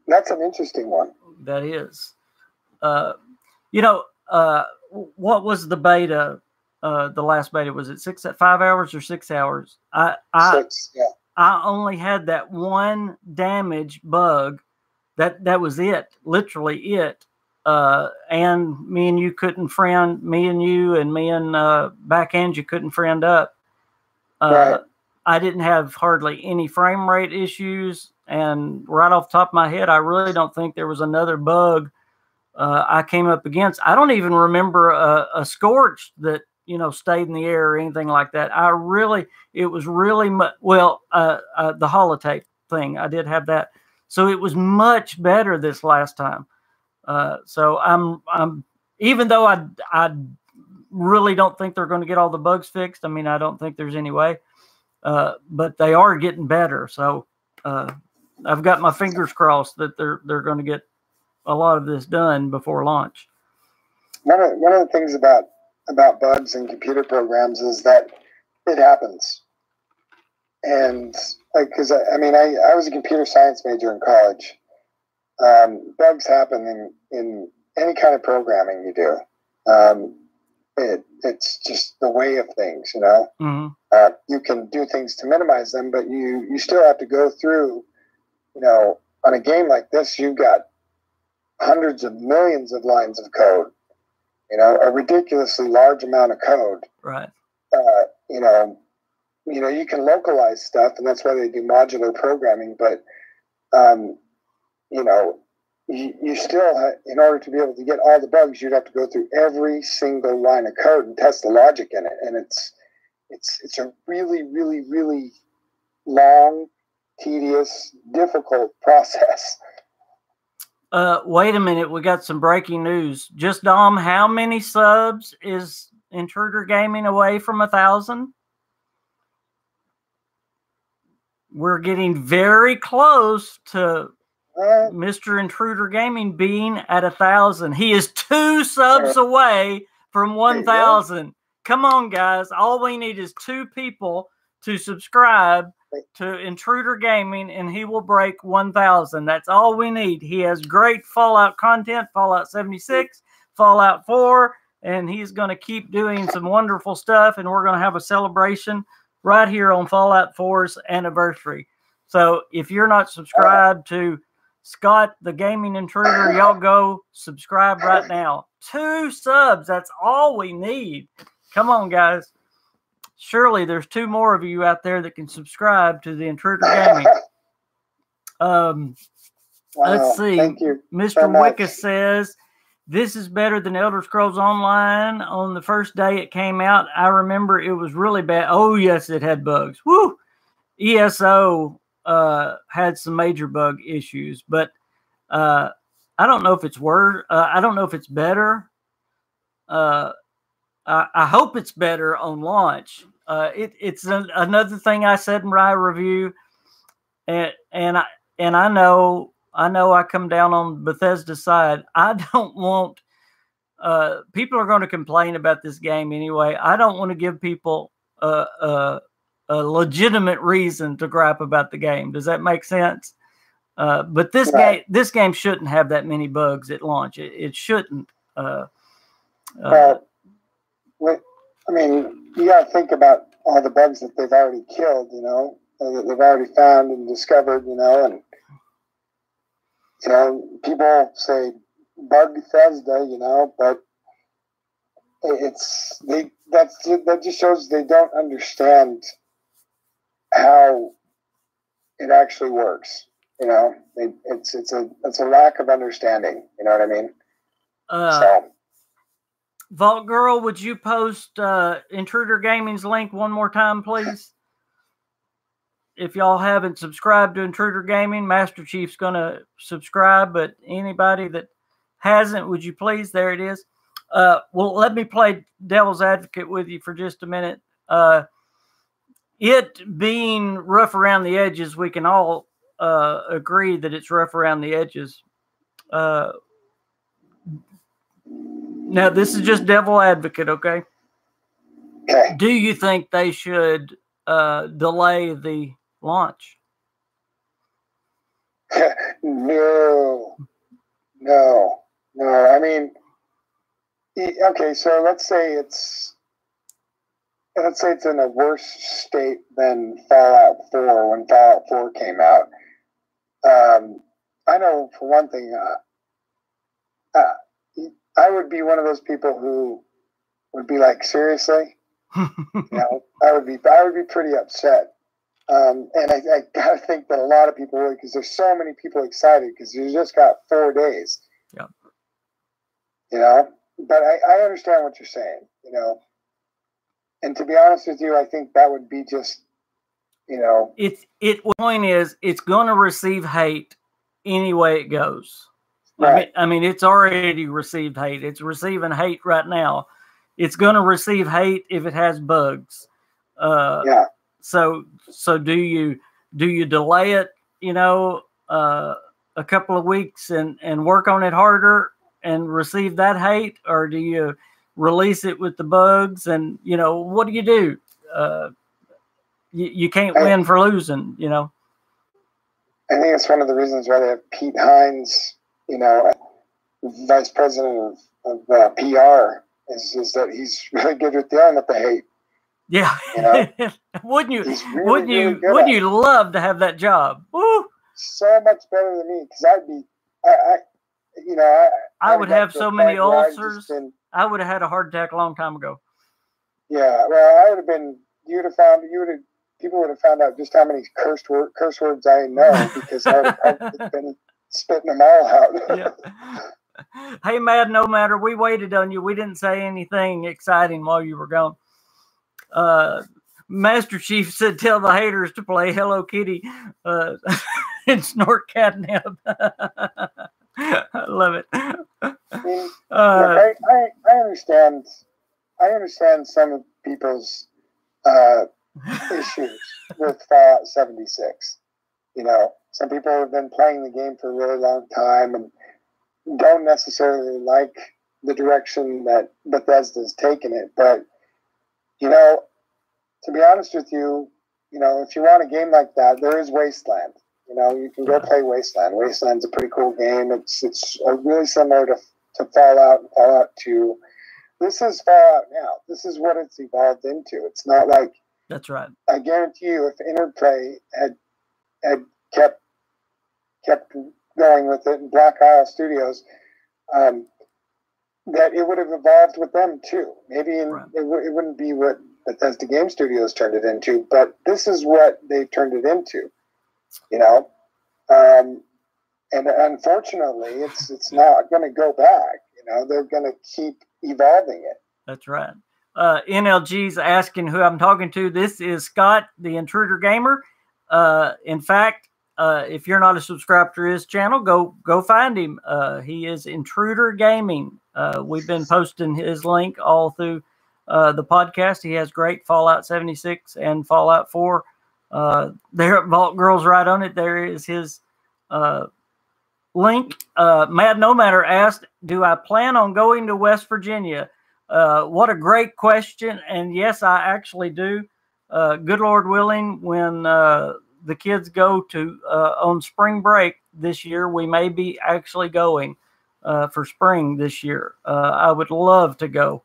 an interesting one. That is. What was the beta? The last beta, was it 5 hours or 6 hours? 6, yeah. I only had that one damage bug. That was it, literally it. And me and you couldn't friend. Me and you and me and Backhand, you couldn't friend up. Right. I didn't have hardly any frame rate issues, and right off the top of my head, I really don't think there was another bug I came up against. I don't even remember a scorch that stayed in the air or anything like that. It was really the holotape thing. I did have that, so it was much better this last time. So I'm even though I really don't think they're going to get all the bugs fixed. I mean, I don't think there's any way. But they are getting better. So I've got my fingers crossed that they're going to get a lot of this done before launch. One of the things about bugs in computer programs is that it happens. And because I was a computer science major in college. Bugs happen in any kind of programming you do. It's just the way of things, Mm-hmm. You can do things to minimize them, but you still have to go through, on a game like this, you've got hundreds of millions of lines of code, a ridiculously large amount of code. Right. You can localize stuff, and that's why they do modular programming, but, you still, in order to be able to get all the bugs, you'd have to go through every single line of code and test the logic in it. And It's a really, really, really long, tedious, difficult process. Wait a minute. We got some breaking news. Just Dom, how many subs is Intruder Gaming away from 1,000? We're getting very close to Mr. Intruder Gaming being at 1,000. He is 2 subs away from 1,000. Come on, guys. All we need is 2 people to subscribe to Intruder Gaming, and he will break 1,000. That's all we need. He has great Fallout content, Fallout 76, Fallout 4, and he's going to keep doing some wonderful stuff, and we're going to have a celebration right here on Fallout 4's anniversary. So if you're not subscribed to Scott, the Gaming Intruder, y'all go subscribe right now. 2 subs. That's all we need. Come on, guys. Surely there's 2 more of you out there that can subscribe to the Intruder Gaming. Let's see. Thank you Mr. Wicca says, this is better than Elder Scrolls Online. On the first day it came out, I remember it was really bad. Oh, yes, it had bugs. Woo! ESO had some major bug issues, but I don't know if it's worse. I don't know if it's better. I hope it's better on launch. It's another thing I said in my review, and I know I come down on Bethesda's side. I don't want people are going to complain about this game anyway. I don't want to give people a legitimate reason to gripe about the game. Does that make sense? But this game shouldn't have that many bugs at launch. It shouldn't. I mean, you got to think about all the bugs that they've already killed, you know, that they've already found and discovered, you know, and, you know, people say bug Bethesda, you know, but that just shows they don't understand how it actually works, you know. It's a lack of understanding, you know what I mean? So. Vault Girl, would you post Intruder Gaming's link one more time, please? If y'all haven't subscribed to Intruder Gaming, Master Chief's going to subscribe, but anybody that hasn't, would you please? There it is. Well, let me play devil's advocate with you for just a minute. It being rough around the edges, we can all agree that it's rough around the edges. Now, this is just devil advocate, okay? Okay. Do you think they should delay the launch? No. I mean, okay, so let's say it's in a worse state than Fallout 4 when Fallout 4 came out. I know for one thing, I would be one of those people who would be like, seriously? You know, I would be pretty upset. And I gotta think that a lot of people would, because there's so many people excited because you just got 4 days. Yeah. You know, but I understand what you're saying, you know. And to be honest with you, I think that would be just, you know. The point is, it's going to receive hate any way it goes. Right. I mean, it's already received hate. It's receiving hate right now. It's going to receive hate if it has bugs. Yeah. So do you delay it, you know, a couple of weeks and work on it harder and receive that hate, or do you release it with the bugs? And, you know, what do? You can't win for losing, you know. I think it's one of the reasons why they have Pete Hines, you know, vice president of PR, is that he's really good with dealing with the hate. Yeah. You know? Wouldn't you? Really wouldn't you love to have that job? Woo! So much better than me, because I would have so many ulcers. I would have had a heart attack a long time ago. Yeah, well, I would have been. People would have found out just how many curse words I know, because I would have probably been spitting them all out. Yeah. Hey, Mad No Matter, we waited on you. We didn't say anything exciting while you were gone. Master Chief said, "Tell the haters to play Hello Kitty and snort catnip." I love it. I mean, look, I understand. I understand some of people's issues with Fallout 76. You know, some people have been playing the game for a really long time and don't necessarily like the direction that Bethesda's taken it. But, you know, to be honest with you, you know, if you want a game like that, there is Wasteland. You know, you can go play Wasteland. Wasteland's a pretty cool game. It's really similar to Fallout and Fallout 2. This is Fallout now. This is what it's evolved into. It's not like... That's right. I guarantee you, if Interplay had kept going with it, and Black Isle Studios, that it would have evolved with them too. Maybe it wouldn't be what Bethesda Game Studios turned it into, but this is what they turned it into. You know, and unfortunately, it's not going to go back. You know, they're going to keep evolving it. That's right. NLG's asking who I'm talking to. This is Scott, the Intruder Gamer. In fact, if you're not a subscriber to his channel, go find him. He is Intruder Gaming. We've been posting his link all through the podcast. He has great Fallout 76 and Fallout 4. There, Vault Girl's right on it. There is his link. Mad No Matter asked, "Do I plan on going to West Virginia?" What a great question. And yes, I actually do. Good Lord willing, when the kids go to on spring break this year, we may be actually going for spring this year. I would love to go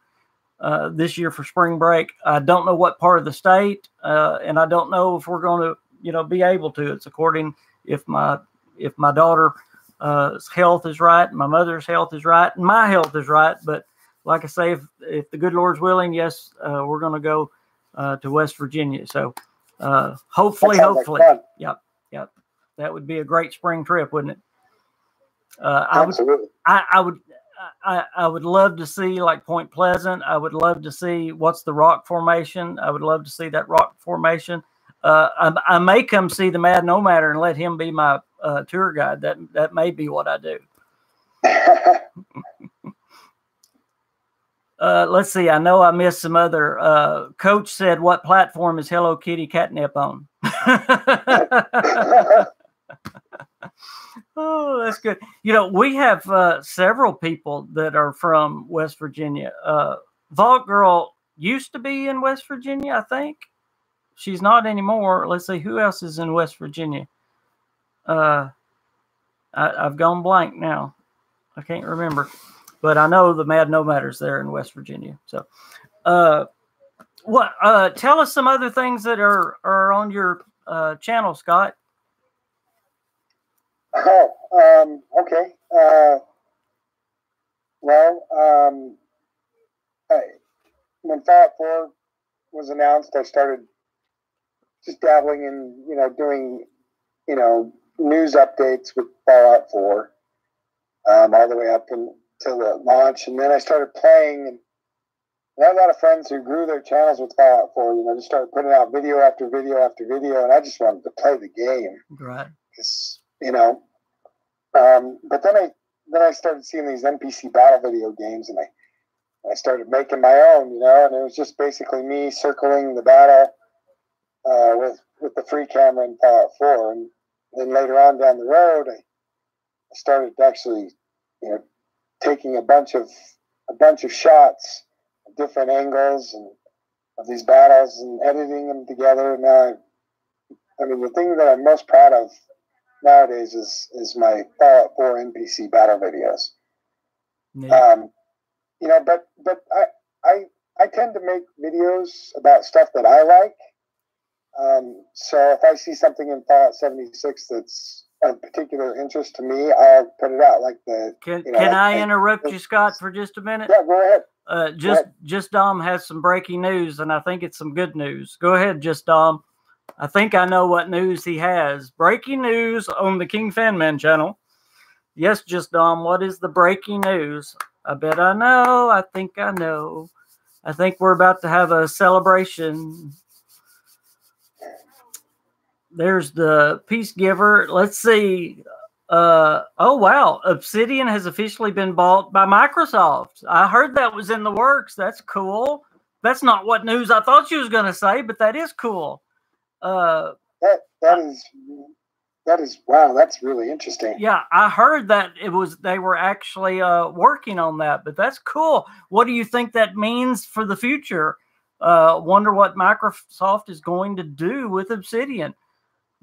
this year for spring break. I don't know what part of the state, and I don't know if we're going to, you know, be able to. It's according if my daughter's health is right, my mother's health is right, and my health is right. But like I say, if the good Lord's willing, yes, we're going to go to West Virginia. So hopefully, yep, that would be a great spring trip, wouldn't it? Absolutely. I would love to see like Point Pleasant. I would love to see what's the rock formation. I would love to see that rock formation. I may come see the Mad No Matter and let him be my tour guide. That may be what I do. Let's see. I know I missed some other. Coach said, "What platform is Hello Kitty catnip on?" Oh, that's good. You know, we have several people that are from West Virginia. Vault Girl used to be in West Virginia, I think. She's not anymore. Let's see, who else is in West Virginia? I've gone blank now. I can't remember. But I know the Mad No Matter's there in West Virginia. So, tell us some other things that are on your channel, Scott. Oh, okay. When Fallout 4 was announced, I started just dabbling in, you know, doing, you know, news updates with Fallout 4, all the way up until the launch. And then I started playing, and I had a lot of friends who grew their channels with Fallout 4, you know, just started putting out video after video after video, and I just wanted to play the game. Right. You know, but then I started seeing these NPC battle video games, and I started making my own, you know, and it was just basically me circling the battle with the free camera in Fallout 4, and then later on down the road, I started actually, you know, taking a bunch of shots at different angles and of these battles and editing them together. And now, I mean, the thing that I'm most proud of nowadays is my Fallout 4 NPC battle videos. Yeah. You know, but I tend to make videos about stuff that I like. So if I see something in Fallout 76 that's of particular interest to me, I'll put it out. Like can I interrupt you, Scott, for just a minute? Yeah, go ahead. Just Dom has some breaking news, and I think it's some good news. Go ahead, Just Dom. I think I know what news he has. Breaking news on the KingFanMan channel. Yes, Just Dom, what is the breaking news? I bet I know. I think I know. I think we're about to have a celebration. there's the Peace Giver. Let's see. Oh wow, Obsidian has officially been bought by Microsoft. I heard that was in the works. That's cool. That's not what news I thought you was going to say, but that is cool. That is wow. That's really interesting. Yeah, I heard that they were actually working on that, but that's cool. What do you think that means for the future? Wonder what Microsoft is going to do with Obsidian.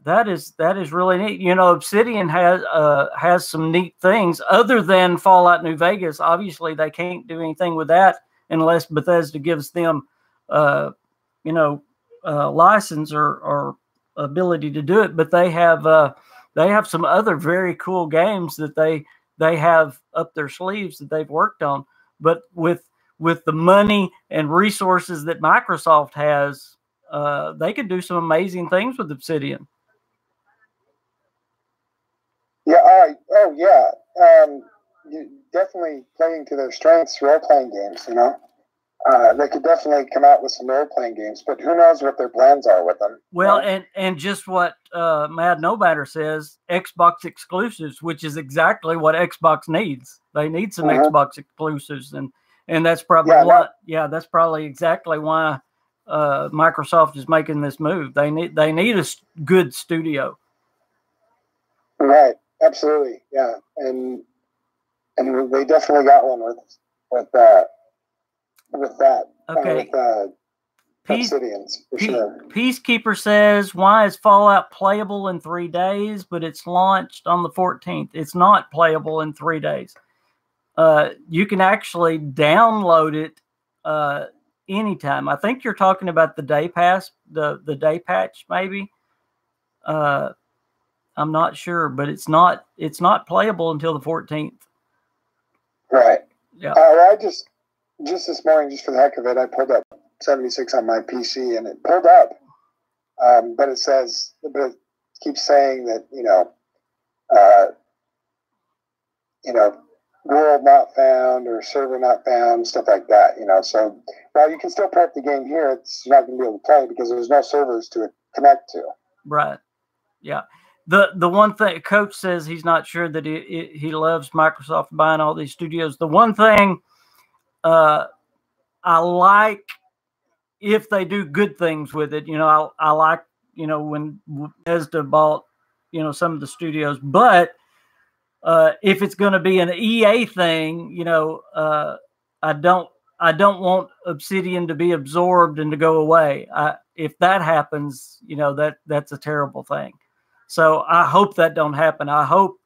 That is really neat. You know, Obsidian has some neat things other than Fallout New Vegas. Obviously, they can't do anything with that unless Bethesda gives them, license or ability to do it. But they have some other very cool games that they have up their sleeves that they've worked on. But with the money and resources that Microsoft has, they could do some amazing things with Obsidian. Yeah. Oh, yeah. Definitely playing to their strengths, role-playing games. You know, they could definitely come out with some role-playing games, but who knows what their plans are with them? Well, and just what Mad No Matter says, Xbox exclusives, which is exactly what Xbox needs. They need some Xbox exclusives, and that's probably that's probably exactly why Microsoft is making this move. They need a good studio. Right. Absolutely. Yeah. And they definitely got one with that. Okay. Obsidians, for sure. Peacekeeper says, why is Fallout playable in 3 days, but it's launched on the 14th? It's not playable in 3 days. You can actually download it anytime. I think you're talking about the day pass, the day patch, maybe. I'm not sure, but it's not playable until the 14th. Right. Yeah. I just this morning, just for the heck of it, I pulled up 76 on my PC, and it pulled up. But it keeps saying that world not found or server not found, stuff like that. So while you can still play the game here, it's not going to be able to play because there's no servers to connect to. Right. Yeah. The one thing Coach says he's not sure that he loves Microsoft buying all these studios. The one thing I like if they do good things with it, I like, when Bethesda bought, some of the studios, but if it's going to be an EA thing, I don't want Obsidian to be absorbed and to go away. If that happens, that's a terrible thing. So I hope that don't happen. I hope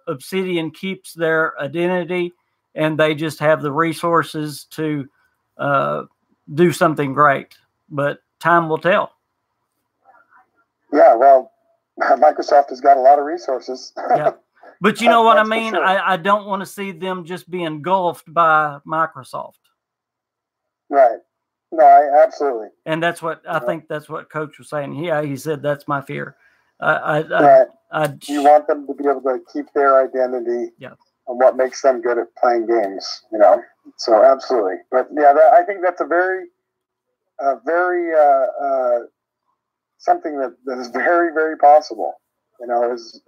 Obsidian keeps their identity and they just have the resources to do something great. But time will tell. Yeah, well, Microsoft has got a lot of resources. Yeah, but you know what I mean? Sure. I don't want to see them just be engulfed by Microsoft. Right. No, absolutely. And that's what I think. That's what Coach was saying. Yeah, he said that's my fear. Right. You want them to be able to keep their identity. Yeah. And what makes them good at playing games, So absolutely. But yeah, I think that's a very something that is very, very possible.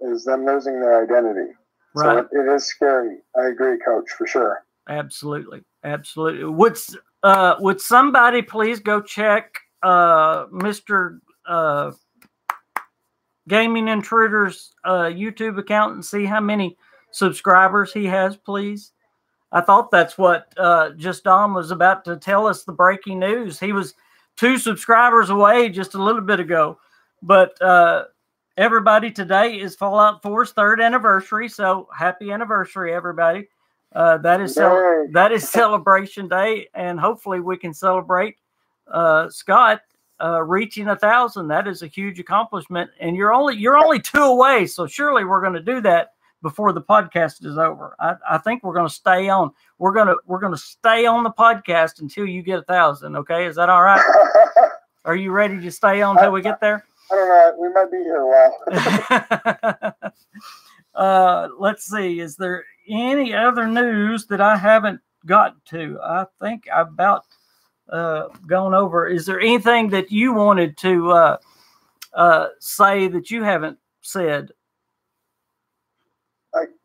Is them losing their identity. Right. So it is scary. I agree, Coach, for sure. Absolutely. Would somebody please go check Mr. Gaming Intruder's YouTube account and see how many subscribers he has, please? I thought that's what Just Dom was about to tell us, the breaking news. He was 2 subscribers away just a little bit ago. But everybody, today is Fallout 4's 3rd anniversary, so happy anniversary, everybody. That is Celebration Day, and hopefully we can celebrate Scott reaching 1,000. That is a huge accomplishment, and you're only 2 away, so surely we're going to do that before the podcast is over. I think we're going to stay on. We're going to stay on the podcast until you get 1,000. Okay, is that all right? Are you ready to stay on until we get there? I don't know. We might be here a while. Let's see. Is there any other news that I haven't got to? I think I've about gone over. Is there anything that you wanted to say that you haven't said?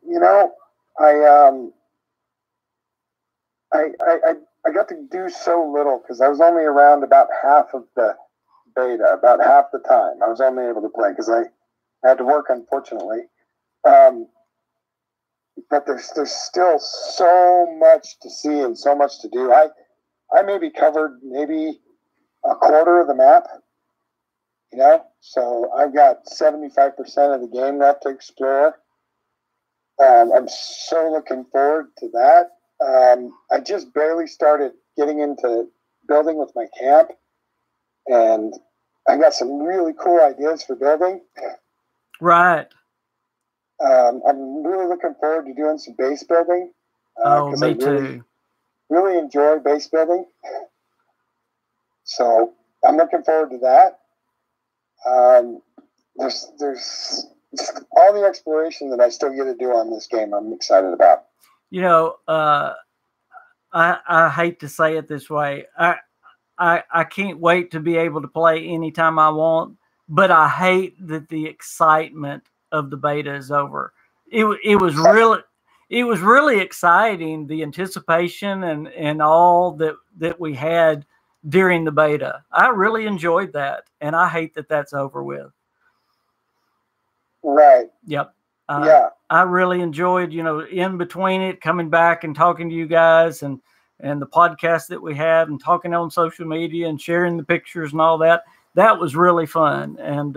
You know, I got to do so little because I was only around about half of the beta, about half the time. I was only able to play because I had to work, unfortunately. But there's still so much to see and so much to do. I maybe covered maybe a quarter of the map, you know? So I've got 75% of the game left to explore. I'm so looking forward to that. I just barely started getting into building with my camp, and I got some really cool ideas for building. Right. I'm really looking forward to doing some base building. Me too. Really enjoy base building. So I'm looking forward to that. There's all the exploration that I still get to do on this game. I'm excited about. You know, I hate to say it this way. I can't wait to be able to play anytime I want, but I hate that the excitement of the beta is over. It was really exciting, the anticipation and all that we had during the beta. I really enjoyed that, and I hate that that's over with. Right. Yep. Yeah. I really enjoyed, you know, in between it, coming back and talking to you guys and the podcast that we had and talking on social media and sharing the pictures and all that. That was really fun. And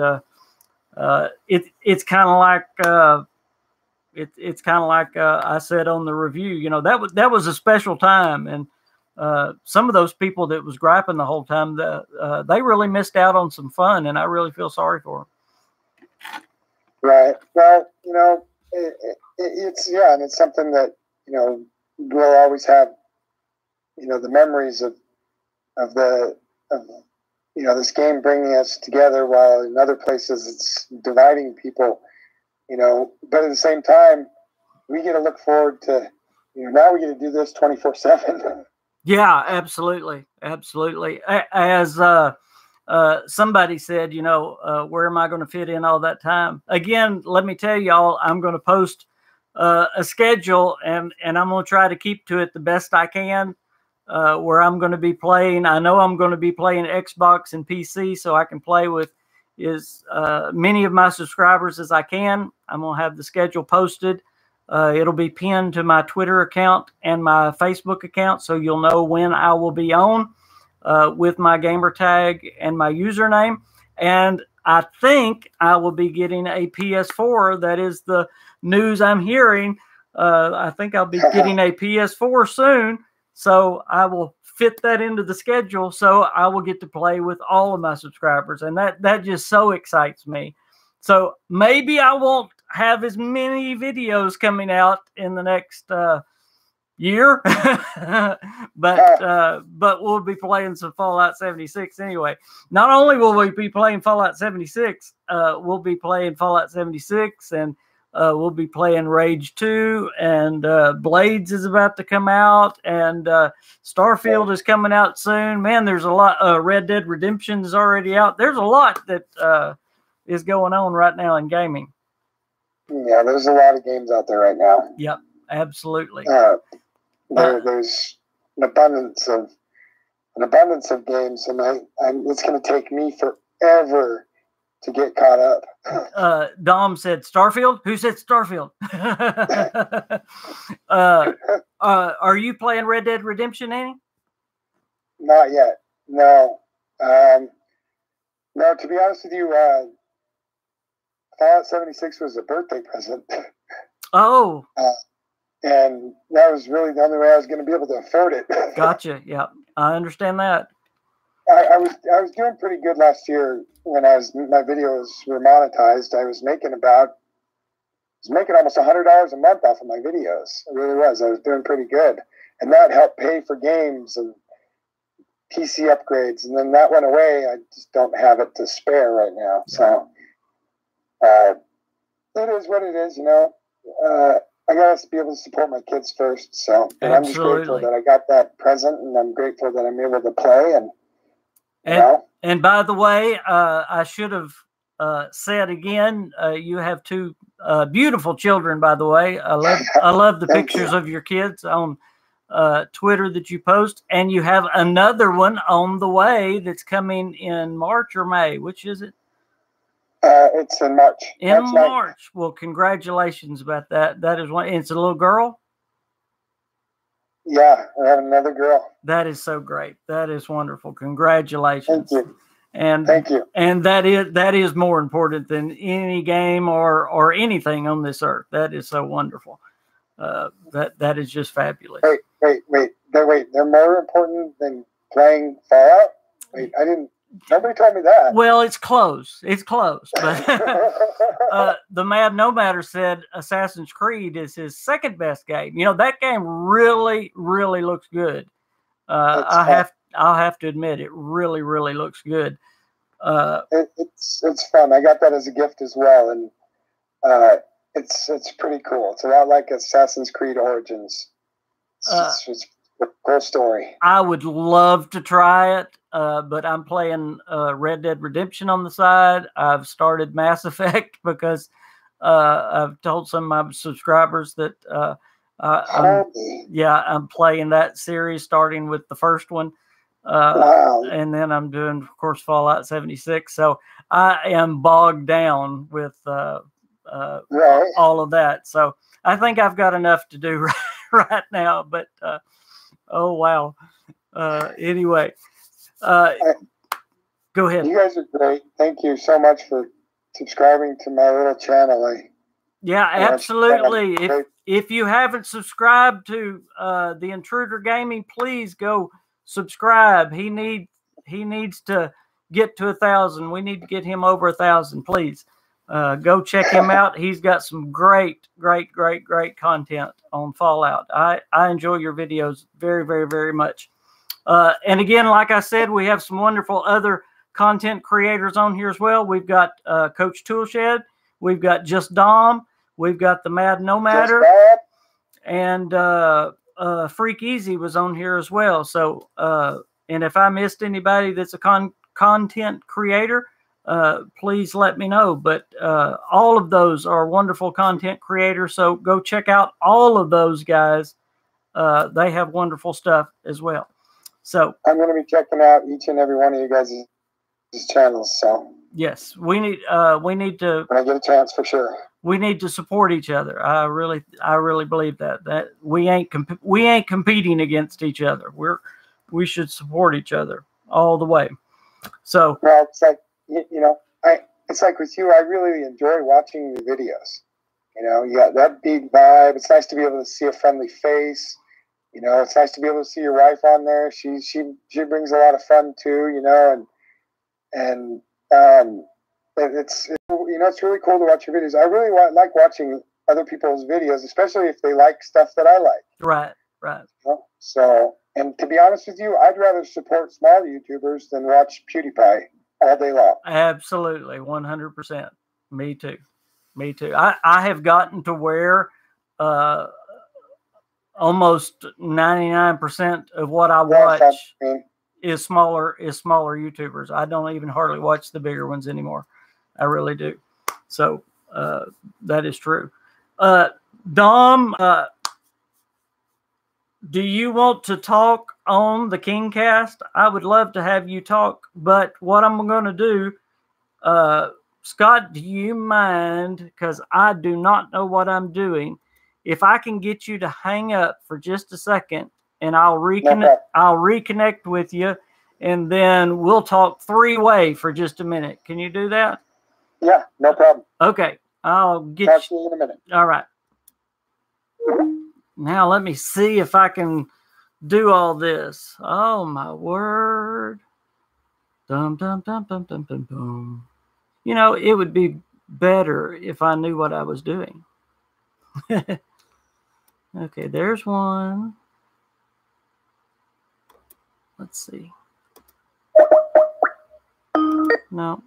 it's kind of like it's kind of like I said on the review, you know, that was a special time. And some of those people that was griping the whole time, they really missed out on some fun, and I really feel sorry for them. Right. Well, you know, it's and it's something that, you know, we'll always have, you know, the memories of you know, this game bringing us together, while in other places it's dividing people, you know. But at the same time, we get to look forward to, you know, now we get to do this 24/7. Yeah, absolutely, absolutely. As somebody said, you know, where am I going to fit in all that time? Again, let me tell y'all, I'm going to post a schedule, and I'm going to try to keep to it the best I can. Where I'm going to be playing, I know I'm going to be playing Xbox and PC, so I can play with as many of my subscribers as I can. I'm going to have the schedule posted. It'll be pinned to my Twitter account and my Facebook account, so you'll know when I will be on with my gamer tag and my username. And I think I will be getting a PS4. That is the news I'm hearing. I think I'll be getting a PS4 soon, so I will fit that into the schedule, so I will get to play with all of my subscribers, and that just so excites me. So maybe I won't have as many videos coming out in the next year, but we'll be playing some Fallout 76 anyway. Not only will we be playing Fallout 76, we'll be playing Fallout 76, and we'll be playing Rage 2, and Blades is about to come out, and Starfield is coming out soon. Man, there's a lot. Red Dead Redemption is already out. There's a lot that is going on right now in gaming. Yeah, there's a lot of games out there right now. Yep, absolutely. There's an abundance of games, and it's going to take me forever to get caught up. Dom said Starfield. Who said Starfield? Are you playing Red Dead Redemption, Annie? Not yet. No. No, to be honest with you, Fallout 76 was a birthday present. Oh. And that was really the only way I was going to be able to afford it. Gotcha. Yeah, I understand that. I was doing pretty good last year when my videos were monetized. I was making almost $100 a month off of my videos. It really was. I was doing pretty good, and that helped pay for games and PC upgrades. And then that went away. I just don't have it to spare right now. So it is what it is, you know. I gotta be able to support my kids first. So I'm just grateful that I got that present, and I'm grateful that I'm able to play. And by the way, I should have said again, you have two beautiful children, by the way. I love the pictures of your kids on Twitter that you post, and you have another one on the way that's coming in March or May. Which is it? It's in March. In March. Well, congratulations about that. That is one. It's a little girl. Yeah, I have another girl. That is so great. That is wonderful. Congratulations. Thank you. And thank you. And that is more important than any game or anything on this earth. That is so wonderful. That is just fabulous. Wait. They're more important than playing Fallout? Wait, nobody told me that. Well, it's close. It's close. But the Mad No Matter said Assassin's Creed is his second best game. You know, that game really, really looks good. I'll have to admit, it really, really looks good. It's fun. I got that as a gift as well, and it's pretty cool. It's a lot like Assassin's Creed Origins. It's a cool story. I would love to try it, but I'm playing Red Dead Redemption on the side. I've started Mass Effect because I've told some of my subscribers that I'm playing that series, starting with the first one. Wow. And then I'm doing, of course, Fallout 76. So I am bogged down with all of that. So I think I've got enough to do right now. But oh wow. Anyway, go ahead. You guys are great. Thank you so much for subscribing to my little channel. Yeah, absolutely. If you haven't subscribed to the Intruder Gaming, please go subscribe. He needs to get to 1,000. We need to get him over 1,000. Please go check him out. He's got some great content on Fallout. I enjoy your videos very, very, very much. And again, like I said, we have some wonderful other content creators on here as well. We've got Coach Toolshed. We've got Just Dom. We've got the Mad No Matter. And Freak Easy was on here as well. So, and if I missed anybody that's a content creator, please let me know. But all of those are wonderful content creators. So go check out all of those guys. They have wonderful stuff as well. So I'm going to be checking out each and every one of you guys' channels. So yes, we need to. When I get a chance, for sure. We need to support each other. I really believe that we ain't competing against each other. We should support each other all the way. So well, it's like it's like with you. I really enjoy watching your videos. You got that big vibe. It's nice to be able to see a friendly face. It's nice to be able to see your wife on there. She brings a lot of fun too. And it's really cool to watch your videos. I really like watching other people's videos, especially if they like stuff that I like. Right. So, and to be honest with you, I'd rather support small YouTubers than watch PewDiePie all day long. Absolutely, 100%. Me too. I have gotten to where almost 99% of what I watch is smaller YouTubers. I don't even hardly watch the bigger ones anymore. I really do. So that is true. Dom, do you want to talk on the KingCast? I would love to have you talk, but what I'm going to do, Scott, do you mind, because I do not know what I'm doing, if I can get you to hang up for just a second, and I'll reconnect with you, and then we'll talk three-way for just a minute. Can you do that? Yeah, no problem. Okay. I'll get talk to you in a minute. All right. Now let me see if I can do all this. Oh my word. Dum dum dum dum dum dum dum. It would be better if I knew what I was doing. Okay, there's one. Let's see. No.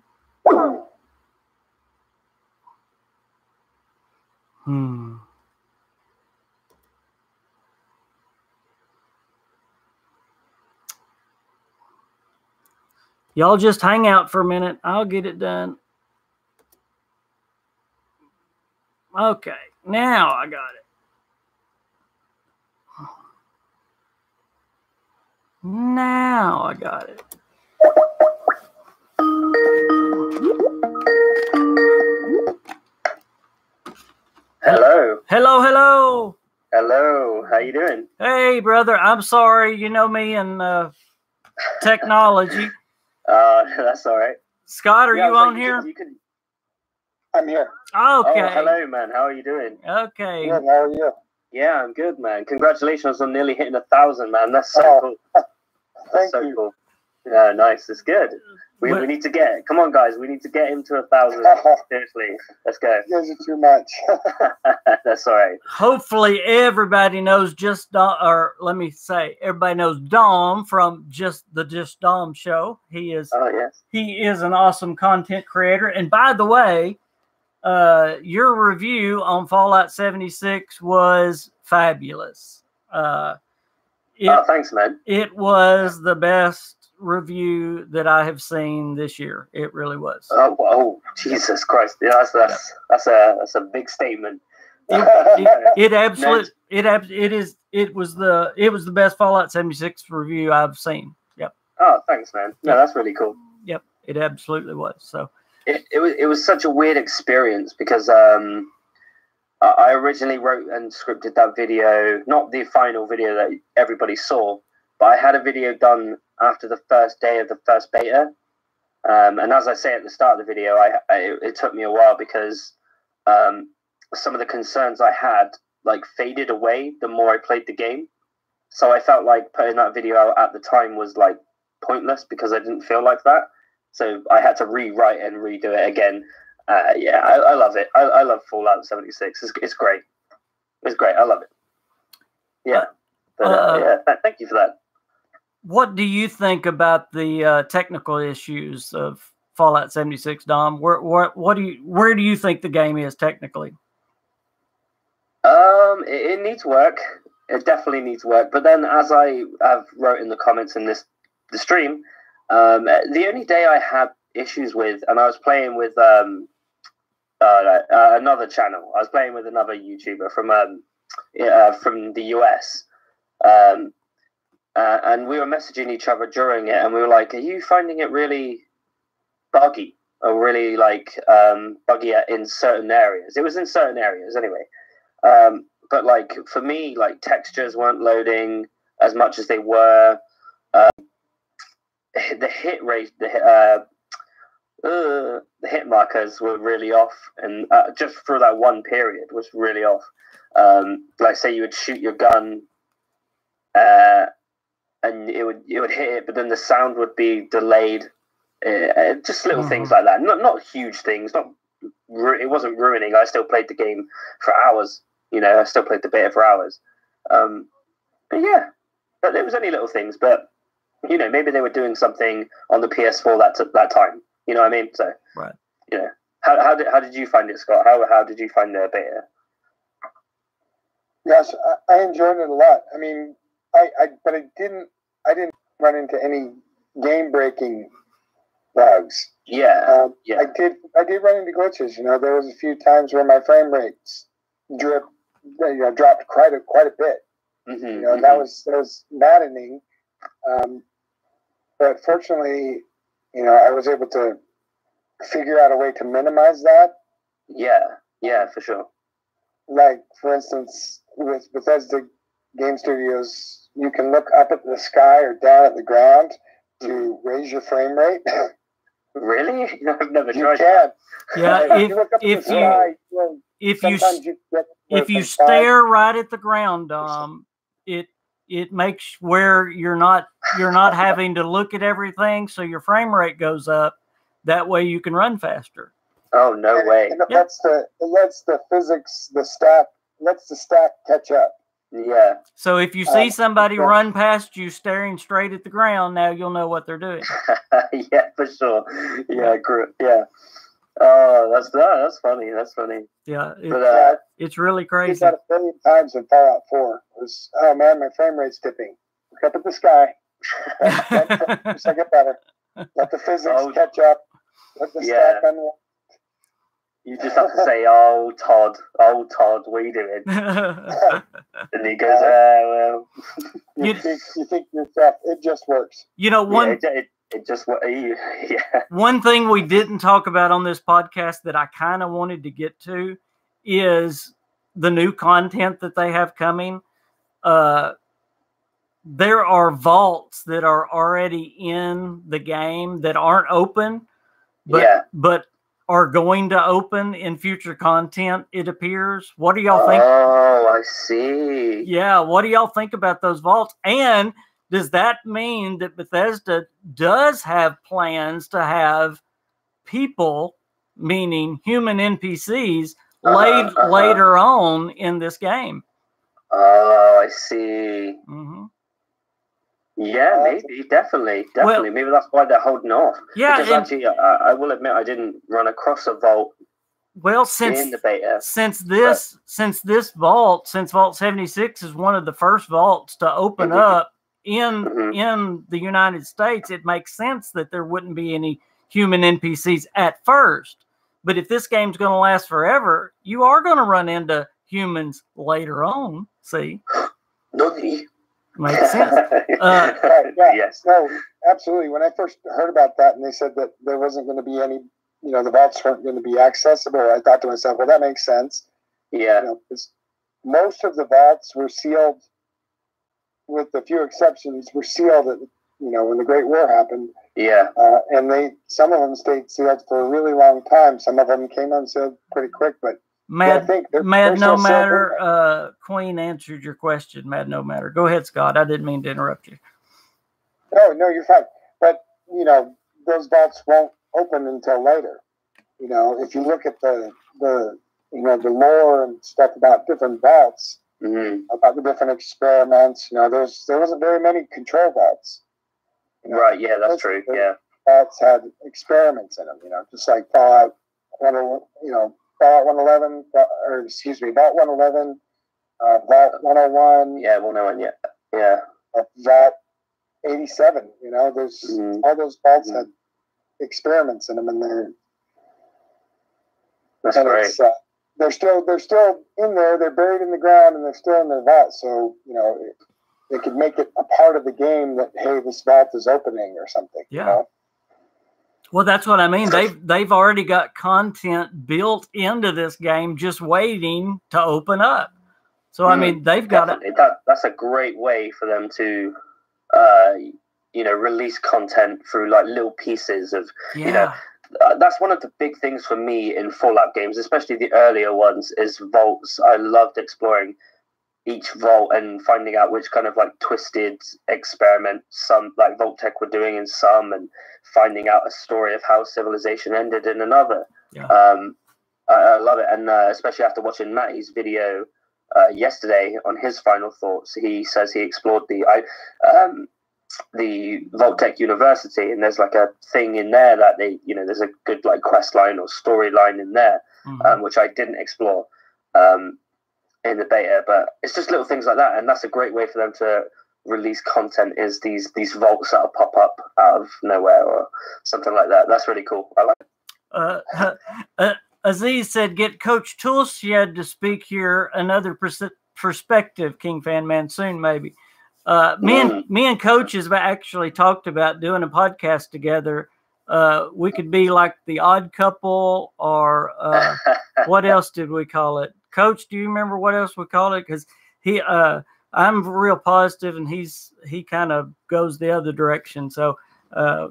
Y'all just hang out for a minute. I'll get it done. Okay, now I got it. Now I got it. Hello. Hello, hello. Hello. How you doing? Hey, brother. I'm sorry. You know me and technology. That's all right. Scott, are you on here? I'm here. Okay. Oh, hello, man. How are you doing? Okay. Good. How are you? Yeah, I'm good, man. Congratulations on nearly hitting 1,000, man. That's so cool. Thank you. Cool. Yeah, nice. It's good. We need to get. Come on, guys. We need to get him to 1,000. Seriously, let's go. You guys are too much. That's all right. Hopefully, everybody knows everybody knows Dom from the Just Dom show. He is. Oh yes. He is an awesome content creator. And by the way, your review on Fallout 76 was fabulous. Thanks, man. It was the best review that I have seen this year. It really was. Oh, Jesus Christ! Yeah, that's a big statement. It was the best Fallout 76 review I've seen. Yep. Oh, thanks, man. No, that's really cool. Yep, it absolutely was. So it was such a weird experience because I originally wrote and scripted that video, not the final video that everybody saw, but I had a video done after the first day of the first beta. And as I say at the start of the video, it took me a while because some of the concerns I had like faded away the more I played the game. So I felt like putting that video out at the time was like pointless because I didn't feel like that. So I had to rewrite and redo it again. Yeah, I love it. I love Fallout 76. It's great. It's great. I love it. Yeah. Thank you for that. What do you think about the technical issues of Fallout 76, Dom? Where do you think the game is technically? It needs work. It definitely needs work. But then, as I have wrote in the comments in the stream, the only day I had issues with, and I was playing with another channel. I was playing with another YouTuber from the US, and we were messaging each other during it, and we were like, "Are you finding it really buggy, or really buggy in certain areas?" It was in certain areas anyway. But like for me, like textures weren't loading as much as they were. The hit rate, the hit markers were really off, and just for that one period was really off. Like say you would shoot your gun, and it would hit it, but then the sound would be delayed. Just little things like that. Not huge things. It wasn't ruining. I still played the game for hours. You know, I still played the beta for hours. But yeah, but there was only little things. But you know, maybe they were doing something on the PS4 that time. You know what I mean? So right. You know, how did you find it, Scott? How did you find the beta? Yes, I enjoyed it a lot. I mean, but I didn't run into any game breaking bugs. Yeah, yeah. I did run into glitches. You know, there was a few times where my frame rates dropped quite a bit. Mm-hmm, you know, that was maddening. But fortunately, you know, I was able to figure out a way to minimize that. Yeah, for sure. Like, for instance, with Bethesda Game Studios, you can look up at the sky or down at the ground to raise your frame rate. Really? I've never tried that. Yeah, if you stare right at the ground, it makes where you're not having to look at everything, so your frame rate goes up. That way you can run faster. Oh, no way. And it lets the physics, lets the stack catch up. Yeah. So if you see somebody run past you staring straight at the ground, now you'll know what they're doing. Yeah, for sure. Yeah, yeah. Oh, that's funny. That's funny. Yeah, it's really crazy. It's about 1 billion times in Fallout 4. It was, oh man, my frame rate's dipping. Look up at the sky. Just like it better. Let the physics catch up. Let the stack unlock. You just have to say, "Oh, Todd, what are you doing?" And he goes, "Well." You think yourself, it just works. You know, it just yeah. One thing we didn't talk about on this podcast that I kind of wanted to get to is the new content that they have coming. There are vaults that are already in the game that aren't open, but are going to open in future content, it appears. What do y'all think? Oh, I see. Yeah, what do y'all think about those vaults? And does that mean that Bethesda does have plans to have people, meaning human NPCs, later on in this game? Oh, I see. Mm-hmm. Yeah, maybe, definitely. Well, maybe that's why they're holding off. Yeah, because actually, I will admit, I didn't run across a vault. Well, since Vault 76 is one of the first vaults to open up in the United States, it makes sense that there wouldn't be any human NPCs at first. But if this game's going to last forever, you are going to run into humans later on. See? Makes sense. Yes. No, absolutely. When I first heard about that and they said that there wasn't going to be any, the vaults weren't going to be accessible, I thought to myself, well, that makes sense. Yeah. Most of the vaults were sealed, with a few exceptions, were sealed at, when the Great War happened. Yeah. And some of them stayed sealed for a really long time. Some of them came unsealed pretty quick, but No Matter, Queen answered your question, Mad No Matter. Go ahead, Scott. I didn't mean to interrupt you. No, you're fine. But, those vaults won't open until later. If you look at the lore and stuff about different vaults, about the different experiments, there wasn't very many control vaults. Right, yeah, that's true, yeah. Vaults had experiments in them, just like Fallout 111, Vault 111, Vault 101. Yeah, 101, yeah. Vault 87, there's all those vaults had experiments in them, and that's great. They're still in there. They're buried in the ground, and they're still in their vault. So they could make it a part of the game that, hey, this vault is opening or something. Yeah. Well, that's what I mean. They've already got content built into this game, just waiting to open up. So I mean, they've got it. That's a great way for them to, release content through like little pieces of, that's one of the big things for me in Fallout games, especially the earlier ones, is vaults. I loved exploring each vault and finding out which kind of like twisted experiment some like Vault-Tec were doing in some, and finding out a story of how civilization ended in another. I love it, and especially after watching Matty's video yesterday on his final thoughts, he says he explored the Vault-Tec University, and there's like a thing in there that they, there's a good like quest line or storyline in there, which I didn't explore in the beta, but it's just little things like that, and that's a great way for them to release content, is these vaults that'll pop up out of nowhere or something like that. That's really cool. I like it. Aziz said, get Coach Toolshed to speak here, another perspective, KingFanMan, soon maybe. Me and Coach has actually talked about doing a podcast together. We could be like the Odd Couple, or what else did we call it? Coach, do you remember what else we called it? Because I'm real positive, and he kind of goes the other direction. So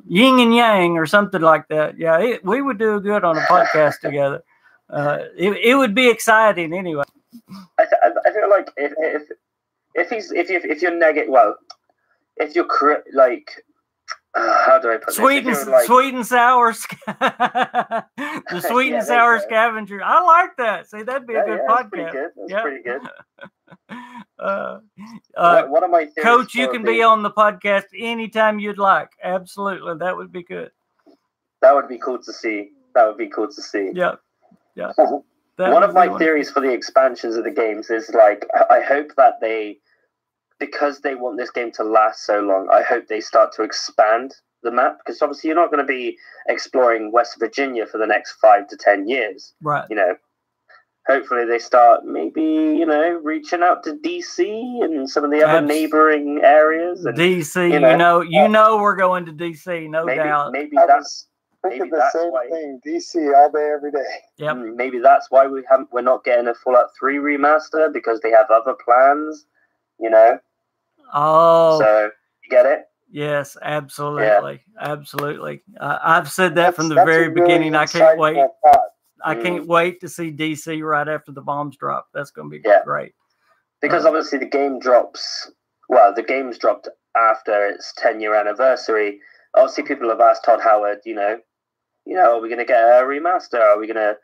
yin and yang or something like that. Yeah, we would do good on a podcast together. It would be exciting anyway. I feel like if you're negative, well, if you're like, how do I put sweet and sour, the sweet and sour scavenger. I like that. See, that'd be a good podcast. That's pretty good. One of my Coach, you can be on the podcast anytime you'd like. Absolutely, that would be good. That would be cool to see. Yeah. One of my theories for the expansions of the games is like, I hope that because they want this game to last so long, I hope they start to expand the map, because obviously you're not going to be exploring West Virginia for the next 5 to 10 years. Right. You know, hopefully they start maybe, you know, reaching out to DC and some of the other neighboring areas. And, DC, you know, we're going to DC, no doubt. Maybe I that's thinking the same thing. DC all day, every day. Yep. Maybe that's why we're not getting a Fallout 3 remaster, because they have other plans. You know. Oh. So you get it. Yes, absolutely, absolutely. I've said that from the very beginning. I can't wait. I can't wait to see DC right after the bombs drop. That's going to be great. Because obviously the game drops. Well, the game's dropped after its 10-year anniversary. Obviously, people have asked Todd Howard, you know, are we going to get a remaster? Are we going to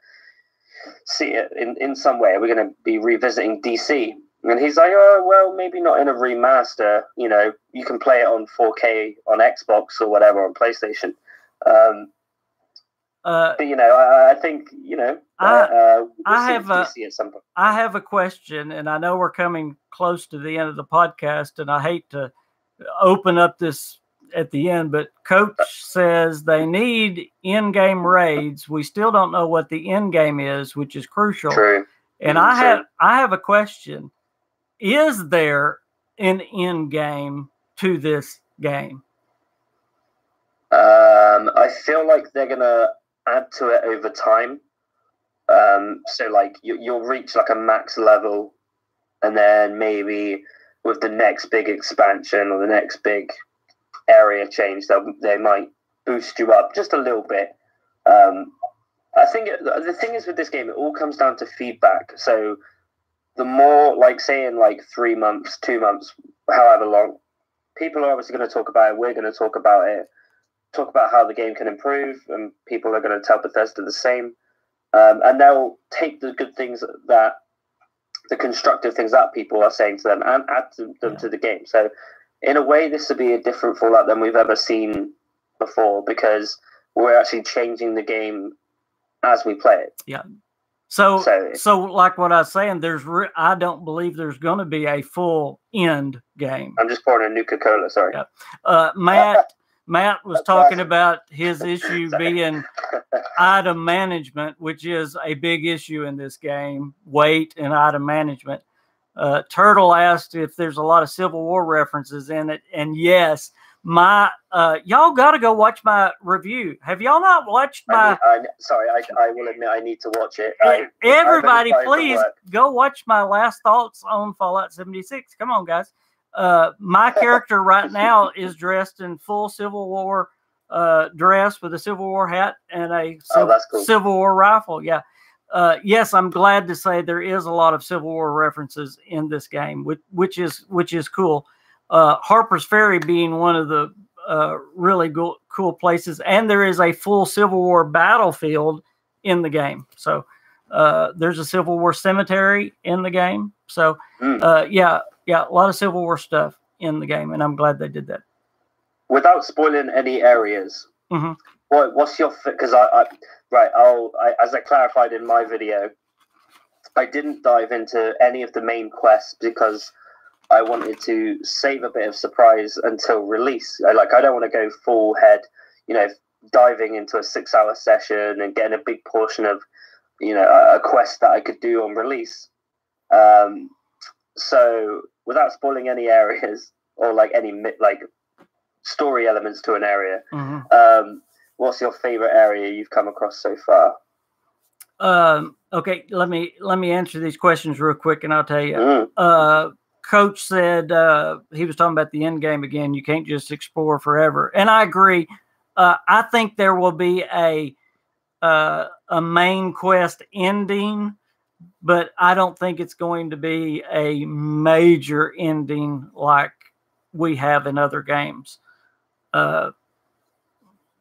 see it in some way? Are we going to be revisiting DC? And he's like, oh, well, maybe not in a remaster. You know, you can play it on 4K on Xbox or whatever on PlayStation. But, you know, I think, you know, we'll DC at some point. I have a question, and I know we're coming close to the end of the podcast, and I hate to open up this at the end, but Coach says they need in-game raids. We still don't know what the end game is, which is crucial. True. And I have a question. Is there an end game to this game? I feel like they're gonna add to it over time. So like you'll reach like a max level, and then maybe with the next big expansion or the next big area change, they might boost you up just a little bit. I think the thing is with this game, it all comes down to feedback. So the more, like, say in like 3 months, 2 months, however long, people are obviously going to talk about it. We're going to talk about it, talk about how the game can improve, and people are going to tell Bethesda the same. And they'll take the good things the constructive things that people are saying to them and add them to the game. So in a way, this would be a different Fallout than we've ever seen before, because we're actually changing the game as we play it. Yeah. So like what I was saying, I don't believe there's going to be a full end game. I'm just pouring a Nuka-Cola, sorry. Yeah. Matt was talking about his issue being item management, which is a big issue in this game, weight and item management. Turtle asked if there's a lot of Civil War references in it, and yes, y'all got to go watch my review. Have y'all not watched my? I will admit I need to watch it. Everybody, please go watch my last thoughts on Fallout 76. Come on, guys. My character right now is dressed in full Civil War dress with a Civil War hat and a Civil War rifle. Yeah. Yes, I'm glad to say there is a lot of Civil War references in this game, which is cool. Harper's Ferry being one of the really cool places, and there is a full Civil War battlefield in the game. So there's a Civil War cemetery in the game. So yeah, a lot of Civil War stuff in the game, and I'm glad they did that. Without spoiling any areas, what's your because as I clarified in my video, I didn't dive into any of the main quests because I wanted to save a bit of surprise until release. I don't want to go full head, diving into a 6-hour session and getting a big portion of, a quest that I could do on release. So without spoiling any areas or any story elements to an area, what's your favorite area you've come across so far? Okay, let me answer these questions real quick, and I'll tell you. Coach said he was talking about the end game again. You can't just explore forever, and I agree. I think there will be a main quest ending, but I don't think it's going to be a major ending like we have in other games.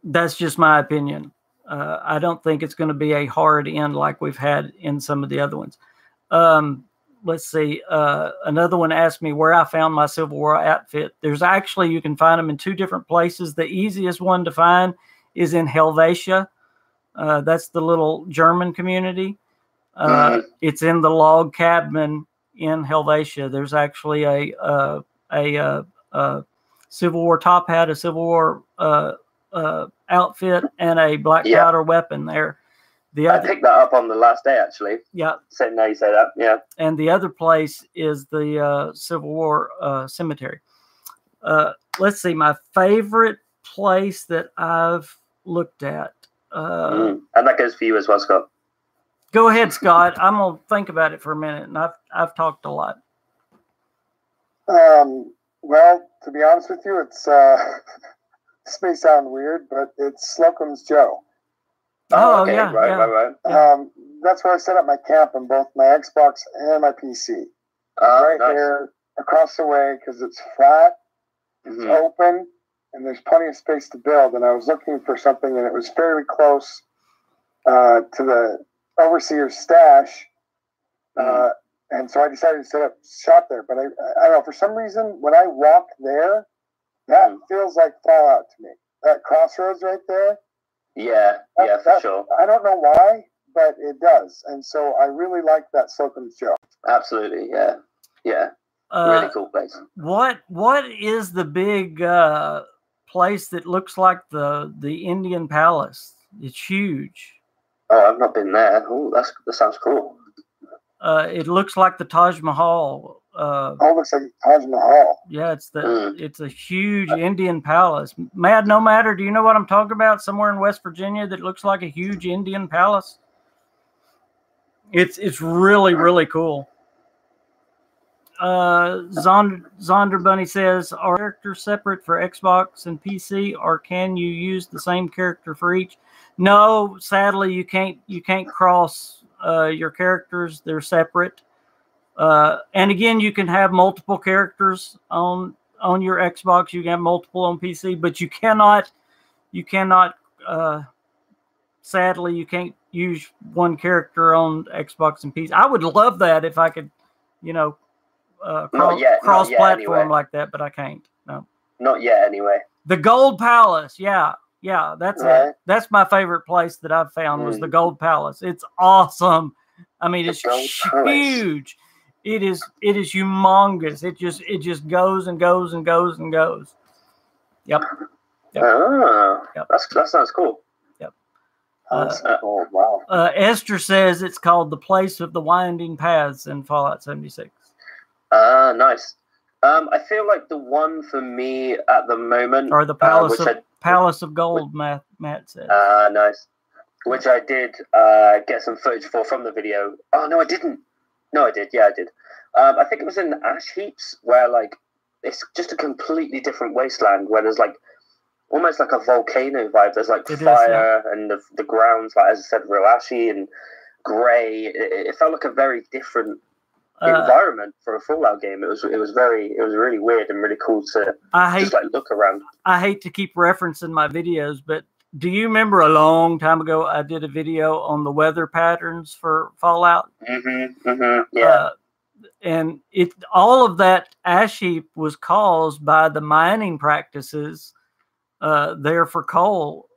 That's just my opinion. I don't think it's going to be a hard end like we've had in some of the other ones. Let's see. Another one asked me where I found my Civil War outfit. There's actually, you can find them in 2 different places. The easiest one to find is in Helvetia. That's the little German community. It's in the log cabin in Helvetia. There's actually a Civil War top hat, a Civil War outfit and a black powder weapon there. I picked that up on the last day, actually. Yeah. So now you say that, yeah. And the other place is the Civil War cemetery. Let's see, my favorite place that I've looked at. And that goes for you as well, Scott. Go ahead, Scott. I'm gonna think about it for a minute, and I've talked a lot. Well, to be honest with you, it's this may sound weird, but it's Slocum's Joe. Oh, okay. Yeah, right. Yeah. That's where I set up my camp on both my Xbox and my PC. Right nice. there across the way, because it's flat, it's open, and there's plenty of space to build. And I was looking for something, and it was fairly close to the overseer's stash. And so I decided to set up shop there. But I don't know, for some reason, when I walk there, that feels like Fallout to me. That crossroads right there. Yeah, for sure. I don't know why, but it does. And so I really like that Slocum's Joe. Absolutely, yeah. Really cool place. What is the big place that looks like the Indian Palace? It's huge. Oh, I've not been there. Oh, that sounds cool. It looks like the Taj Mahal. It looks like Taj Mahal. Yeah, it's a huge Indian palace. Mad No Matter, do you know what I'm talking about? Somewhere in West Virginia that looks like a huge Indian palace. It's really, really cool. Zonder Bunny says, are characters separate for Xbox and PC, or can you use the same character for each? No, sadly you can't cross your characters. They're separate. And again, you can have multiple characters on your Xbox. You can have multiple on PC, but you cannot sadly, you can't use one character on Xbox and PC. I would love that if I could, cross-platform anyway. like that, but I can't. No, not yet. Anyway, the Gold Palace, yeah, that's my favorite place that I've found was the Gold Palace. It's awesome. I mean, it's huge. It is humongous. It just goes and goes and goes and goes. Yep. Oh, yep. That sounds cool. Yep. Wow. Esther says it's called the Place of the Winding Paths in Fallout 76. Nice. I feel like the one for me at the moment, or the Palace of Gold. Matt says. Nice. Which I did get some footage from the video. Oh no, I didn't. No, I did. Yeah, I did. I think it was in the ash heaps where it's just a completely different wasteland where there's almost like a volcano vibe. There's fire and the ground's as I said, real ashy and grey. It felt like a very different environment for a Fallout game. It was really weird and really cool to look around. I hate to keep referencing my videos, but do you remember a long time ago I did a video on the weather patterns for Fallout? Yeah. And all of that ash heap was caused by the mining practices there for coal.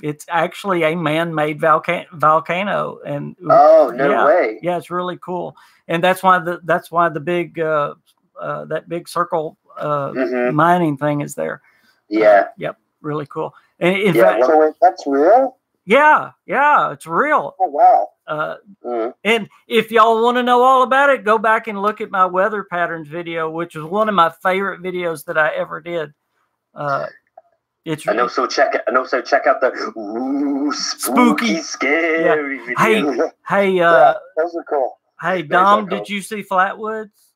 It's actually a man-made volcano, and no way. Yeah, it's really cool, and that's why the big that big circle mining thing is there. Yeah. Yep. Really cool. And so wait, that's real? Yeah, it's real. Oh wow. And if y'all want to know all about it, go back and look at my weather patterns video, which was one of my favorite videos that I ever did. And also check out the spooky, scary video. Hey, those are cool. Hey, Dom, did you see Flatwoods?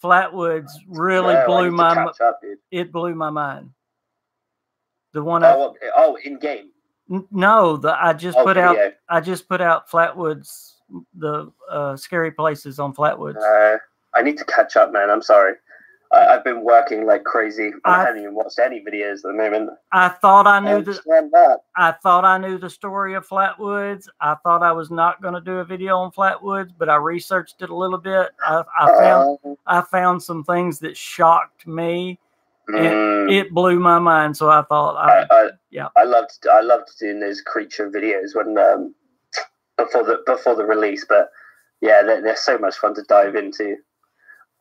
Flatwoods really blew my mind. It blew my mind. The one in game. No, I just put out Flatwoods, the scary places on Flatwoods. I need to catch up, man. I'm sorry. I've been working like crazy. I haven't even watched any videos at the moment. I thought I knew I thought I knew the story of Flatwoods. I thought I was not going to do a video on Flatwoods, but I researched it a little bit. I found some things that shocked me. It blew my mind. So I thought, I loved doing those creature videos when before the release. But yeah, they're so much fun to dive into.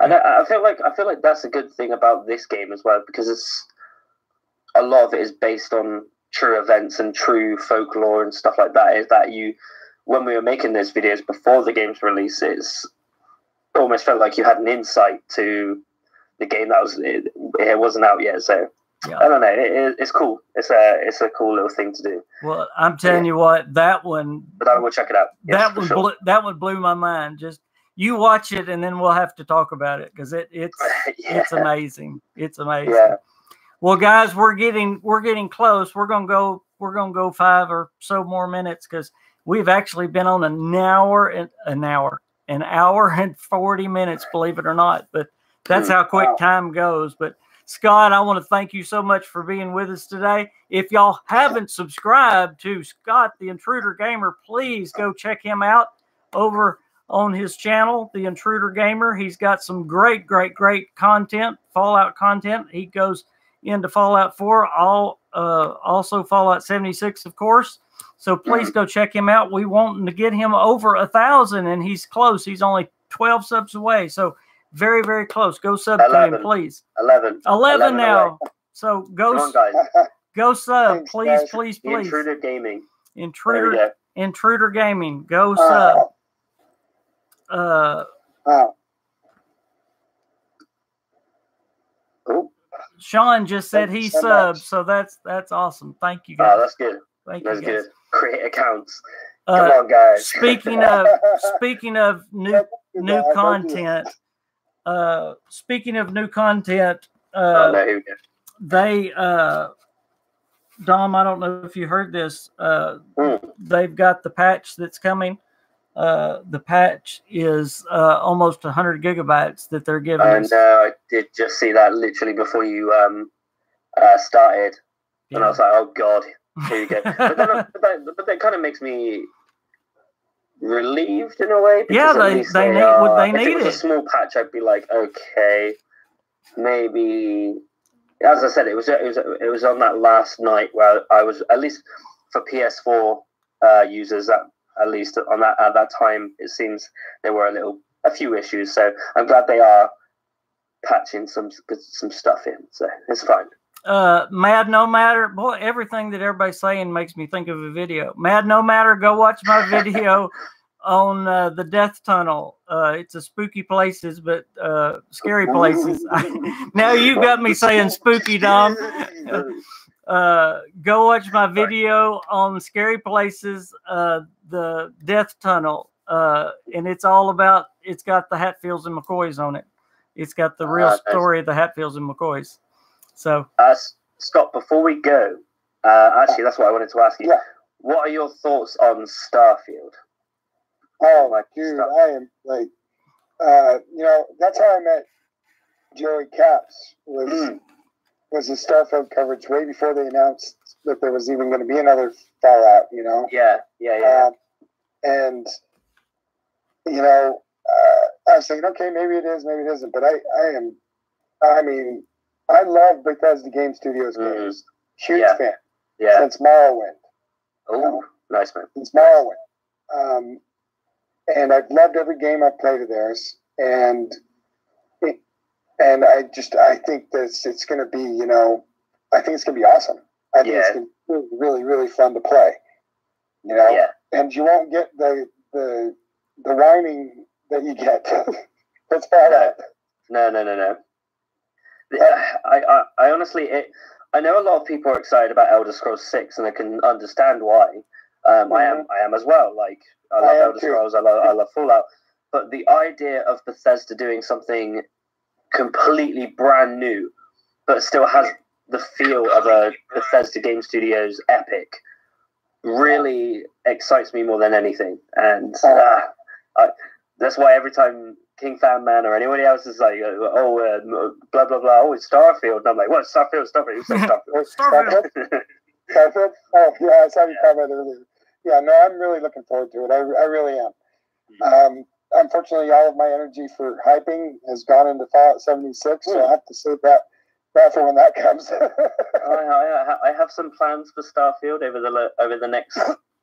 And I feel like that's a good thing about this game as well, because it's a lot of it is based on true events and true folklore and stuff like that. Is that when we were making those videos before the game's release, it's almost felt like you had an insight to the game that it wasn't out yet. So yeah. I don't know. It's cool. It's a cool little thing to do. Well, I'm telling you what, that one. But I will check it out. That one, that one blew my mind. Just you watch it, and then we'll have to talk about it because it's amazing. It's amazing. Yeah. Well, guys, we're getting close. We're gonna go 5 or so more minutes because we've actually been on an hour and 40 minutes, believe it or not. But that's how quick time goes. But Scott, I want to thank you so much for being with us today. If y'all haven't subscribed to Scott, the Intruder Gamer, please go check him out over on his channel, The Intruder Gamer. He's got some great content, Fallout content. He goes into Fallout 4, also Fallout 76, of course. So please go check him out. We want to get him over 1,000, and he's close. He's only 12 subs away. So very, very close. Go sub 11, to him, please. 11 now. Away. So go, on, guys. Go sub, Thanks, please, guys. please. Intruder Gaming. Intruder Gaming. Go sub. Sean just said he subbed, so that's awesome. Thank you, guys. Oh, that's good. That's good. Create accounts. Come on, guys. Speaking of new content. Speaking of new content, they Dom, I don't know if you heard this. They've got the patch that's coming. The patch is almost 100 gigabytes that they're giving us. I did just see that literally before you started, and I was like, "Oh God, here you go." but that kind of makes me relieved in a way. Yeah, they need if it was a small patch, I'd be like, okay, maybe. As I said, it was on that last night where I was, at least for PS4 users, at least at that time, it seems there were a few issues. So I'm glad they are patching some stuff in. So it's fine. Mad No Matter, boy, everything that everybody's saying makes me think of a video. Mad No Matter, go watch my video on the Death Tunnel. It's a spooky places, but scary places. Now you got me saying spooky, Dom. Go watch my video on scary places, the Death Tunnel, and it's all about. It's got the Hatfields and McCoys on it. It's got the real story of the Hatfields and McCoys. So, Scott, before we go, actually, that's what I wanted to ask you. Yeah. What are your thoughts on Starfield? Oh, my dude, I am like, that's how I met Joey Caps. Was the Starfield coverage way before they announced that there was even going to be another Fallout. Yeah. And I was thinking, okay, maybe it is, maybe it isn't. But I love Bethesda Game Studios games. Huge fan. Yeah. Since Morrowind. Oh, nice, man. Since Morrowind. And I've loved every game I've played of theirs. And I think that it's going to be, I think it's going to be awesome. I think it's going to be really, really fun to play. Yeah. And you won't get the whining that you get. That's Fallout. No. I honestly, I know a lot of people are excited about Elder Scrolls 6, and I can understand why. I am as well. Like, I love Elder Scrolls. I love Fallout. But the idea of Bethesda doing something completely brand new, but still has the feel of a Bethesda Game Studios epic, really excites me more than anything. And that's why every time KingFanMan or anybody else is like, blah, blah, blah, it's Starfield. And I'm like, what? Starfield? Who said Starfield? Starfield? Starfield? Oh, yeah, I saw you comment earlier. Yeah, no, I'm really looking forward to it. I really am. Unfortunately, all of my energy for hyping has gone into Fallout 76, so I have to save that for when that comes. I have some plans for Starfield over the next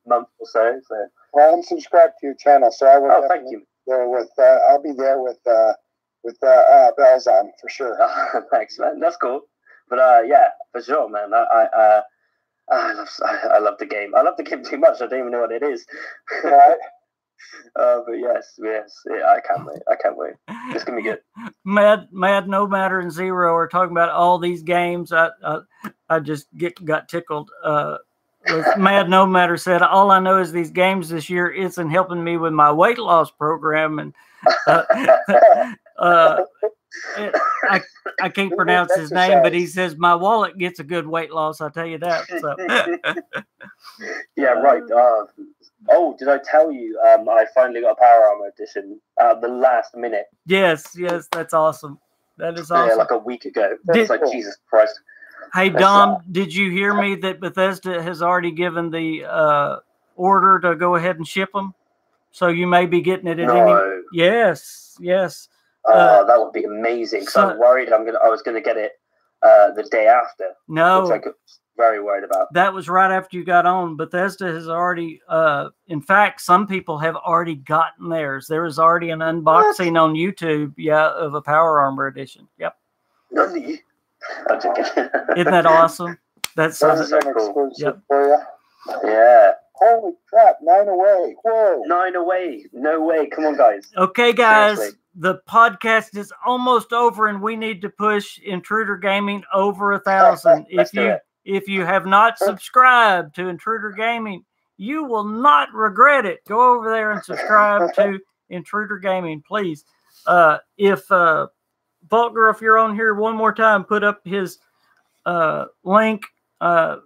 month or so. Well, I'm subscribed to your channel, so I will. Oh, thank you. I'll be there with bells on for sure. Thanks, man. That's cool. But yeah, for sure, man. I love the game. I love the game too much. I don't even know what it is. Right. But yes, yeah, I can't wait. I can't wait. It's gonna be good. Mad No Matter and Zero are talking about all these games. I just got tickled. Mad No Matter said, "All I know is these games this year isn't helping me with my weight loss program." And I can't pronounce his name, but he says my wallet gets a good weight loss. I tell you that. So. Yeah, right. Oh, did I tell you? I finally got a Power Armor edition at the last minute. Yes, that's awesome. That is awesome. Yeah, like a week ago. It's like Jesus Christ. Hey Dom, did you hear me that Bethesda has already given the order to go ahead and ship them? So you may be getting it at any. Yes. That would be amazing. Because I'm worried I was gonna get it the day after. No, which I was very worried about. That was right after you got on. Bethesda has already. In fact, some people have already gotten theirs. There is already an unboxing on YouTube. Yeah, of a Power Armor edition. Yep. Really? Isn't that awesome? That's so cool. Yep. For you. Yeah. Holy crap! 9 away. Whoa. 9 away. No way. Come on, guys. Okay, guys. Seriously. The podcast is almost over, and we need to push Intruder Gaming over 1,000. If you have not subscribed to Intruder Gaming, you will not regret it. Go over there and subscribe to Intruder Gaming, please. If Vault Girl, if you're on here one more time, put up his link.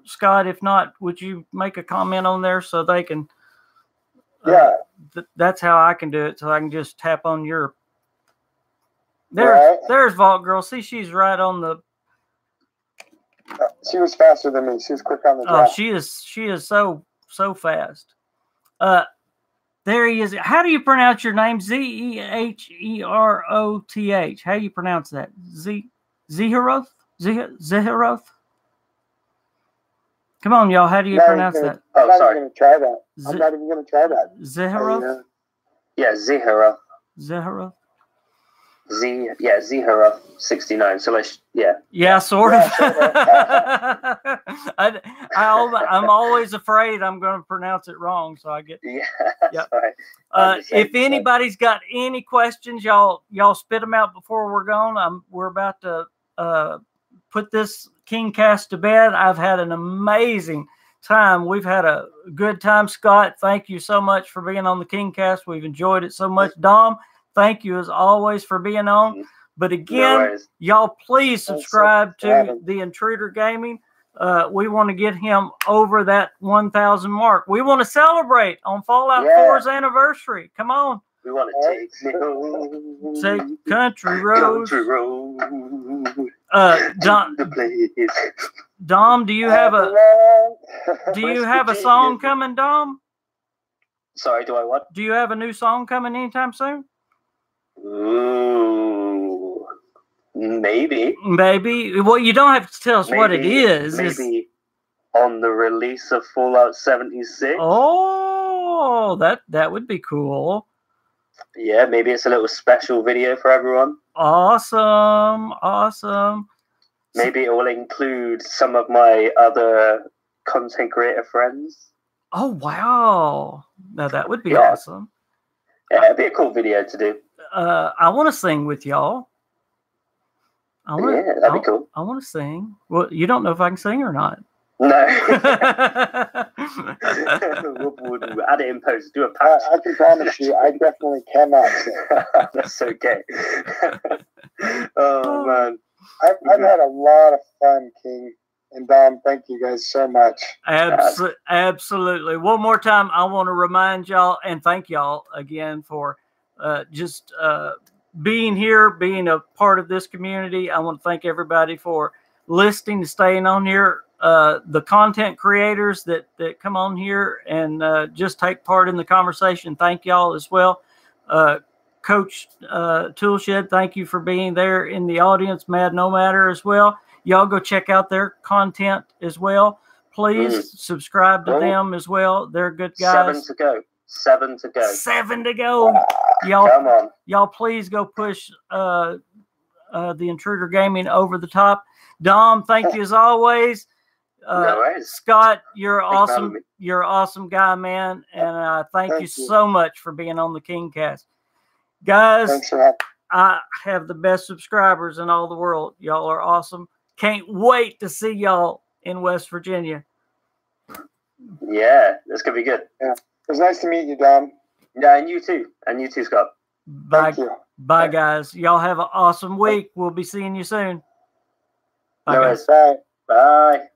Scott, if not, would you make a comment on there so they can? Yeah. That's how I can do it. So I can just tap on your. There's Vault Girl. See, she's right on the. She was faster than me. She was quick on the draw. Oh, she is so fast. There he is. How do you pronounce your name? Zeheroth. How do you pronounce that? Zeheroth? Zeheroth? Come on, y'all. How do you pronounce that? Oh, sorry. I'm not even going to try that. Zeheroth? Yeah, Zeheroth. Zeheroth? Zeheroth 69. So yeah, sort of. I'm always afraid I'm going to pronounce it wrong, so I get. Yeah. Yep. If anybody's got any questions, y'all spit them out before we're gone. We're about to put this KingCast to bed. I've had an amazing time. We've had a good time, Scott. Thank you so much for being on the KingCast. We've enjoyed it so much, Dom. Thank you as always for being on. But again, y'all please subscribe to the Intruder Gaming. We want to get him over that 1,000 mark. We want to celebrate on Fallout 4's anniversary. Come on. We want to take me home. Say country roads. Country road. Dom, do you have a song coming, Dom? Sorry, do I what? Do you have a new song coming anytime soon? Ooh, maybe. Well, you don't have to tell us what it is. Maybe on the release of Fallout 76. Oh, that would be cool. Yeah, maybe it's a little special video for everyone. Awesome. Maybe it will include some of my other content creator friends. Oh, wow. Now, that would be awesome. Yeah, it'd be a cool video to do. I want to sing with y'all. That'd be cool. I want to sing. Well, you don't know if I can sing or not. No. we'll add it in post. Do a patch. I can promise you, I definitely cannot sing. That's okay. Oh, man. I've had a lot of fun, King. And Dom, thank you guys so much. Absolutely. One more time, I want to remind y'all and thank y'all again for just being here, being a part of this community. I want to thank everybody for listening and staying on here. The content creators that come on here and just take part in the conversation. Thank y'all as well. Coach Toolshed, thank you for being there in the audience. Mad No Matter as well. Y'all go check out their content as well. Please subscribe to them as well. They're good guys. 7 to go. Y'all, come on. Y'all please go push the Intruder Gaming Over the Top. Dom, thank you as always. No worries. Scott, you're awesome. You're an awesome guy, man. And thank you so much for being on the KingCast. Guys, thanks for having me. I have the best subscribers in all the world. Y'all are awesome. Can't wait to see y'all in West Virginia. Yeah, this could be good. Yeah. It was nice to meet you, Dom. Yeah, and you too. And you too, Scott. Bye, bye, guys. Y'all have an awesome week. We'll be seeing you soon. Bye, guys. Bye. Bye.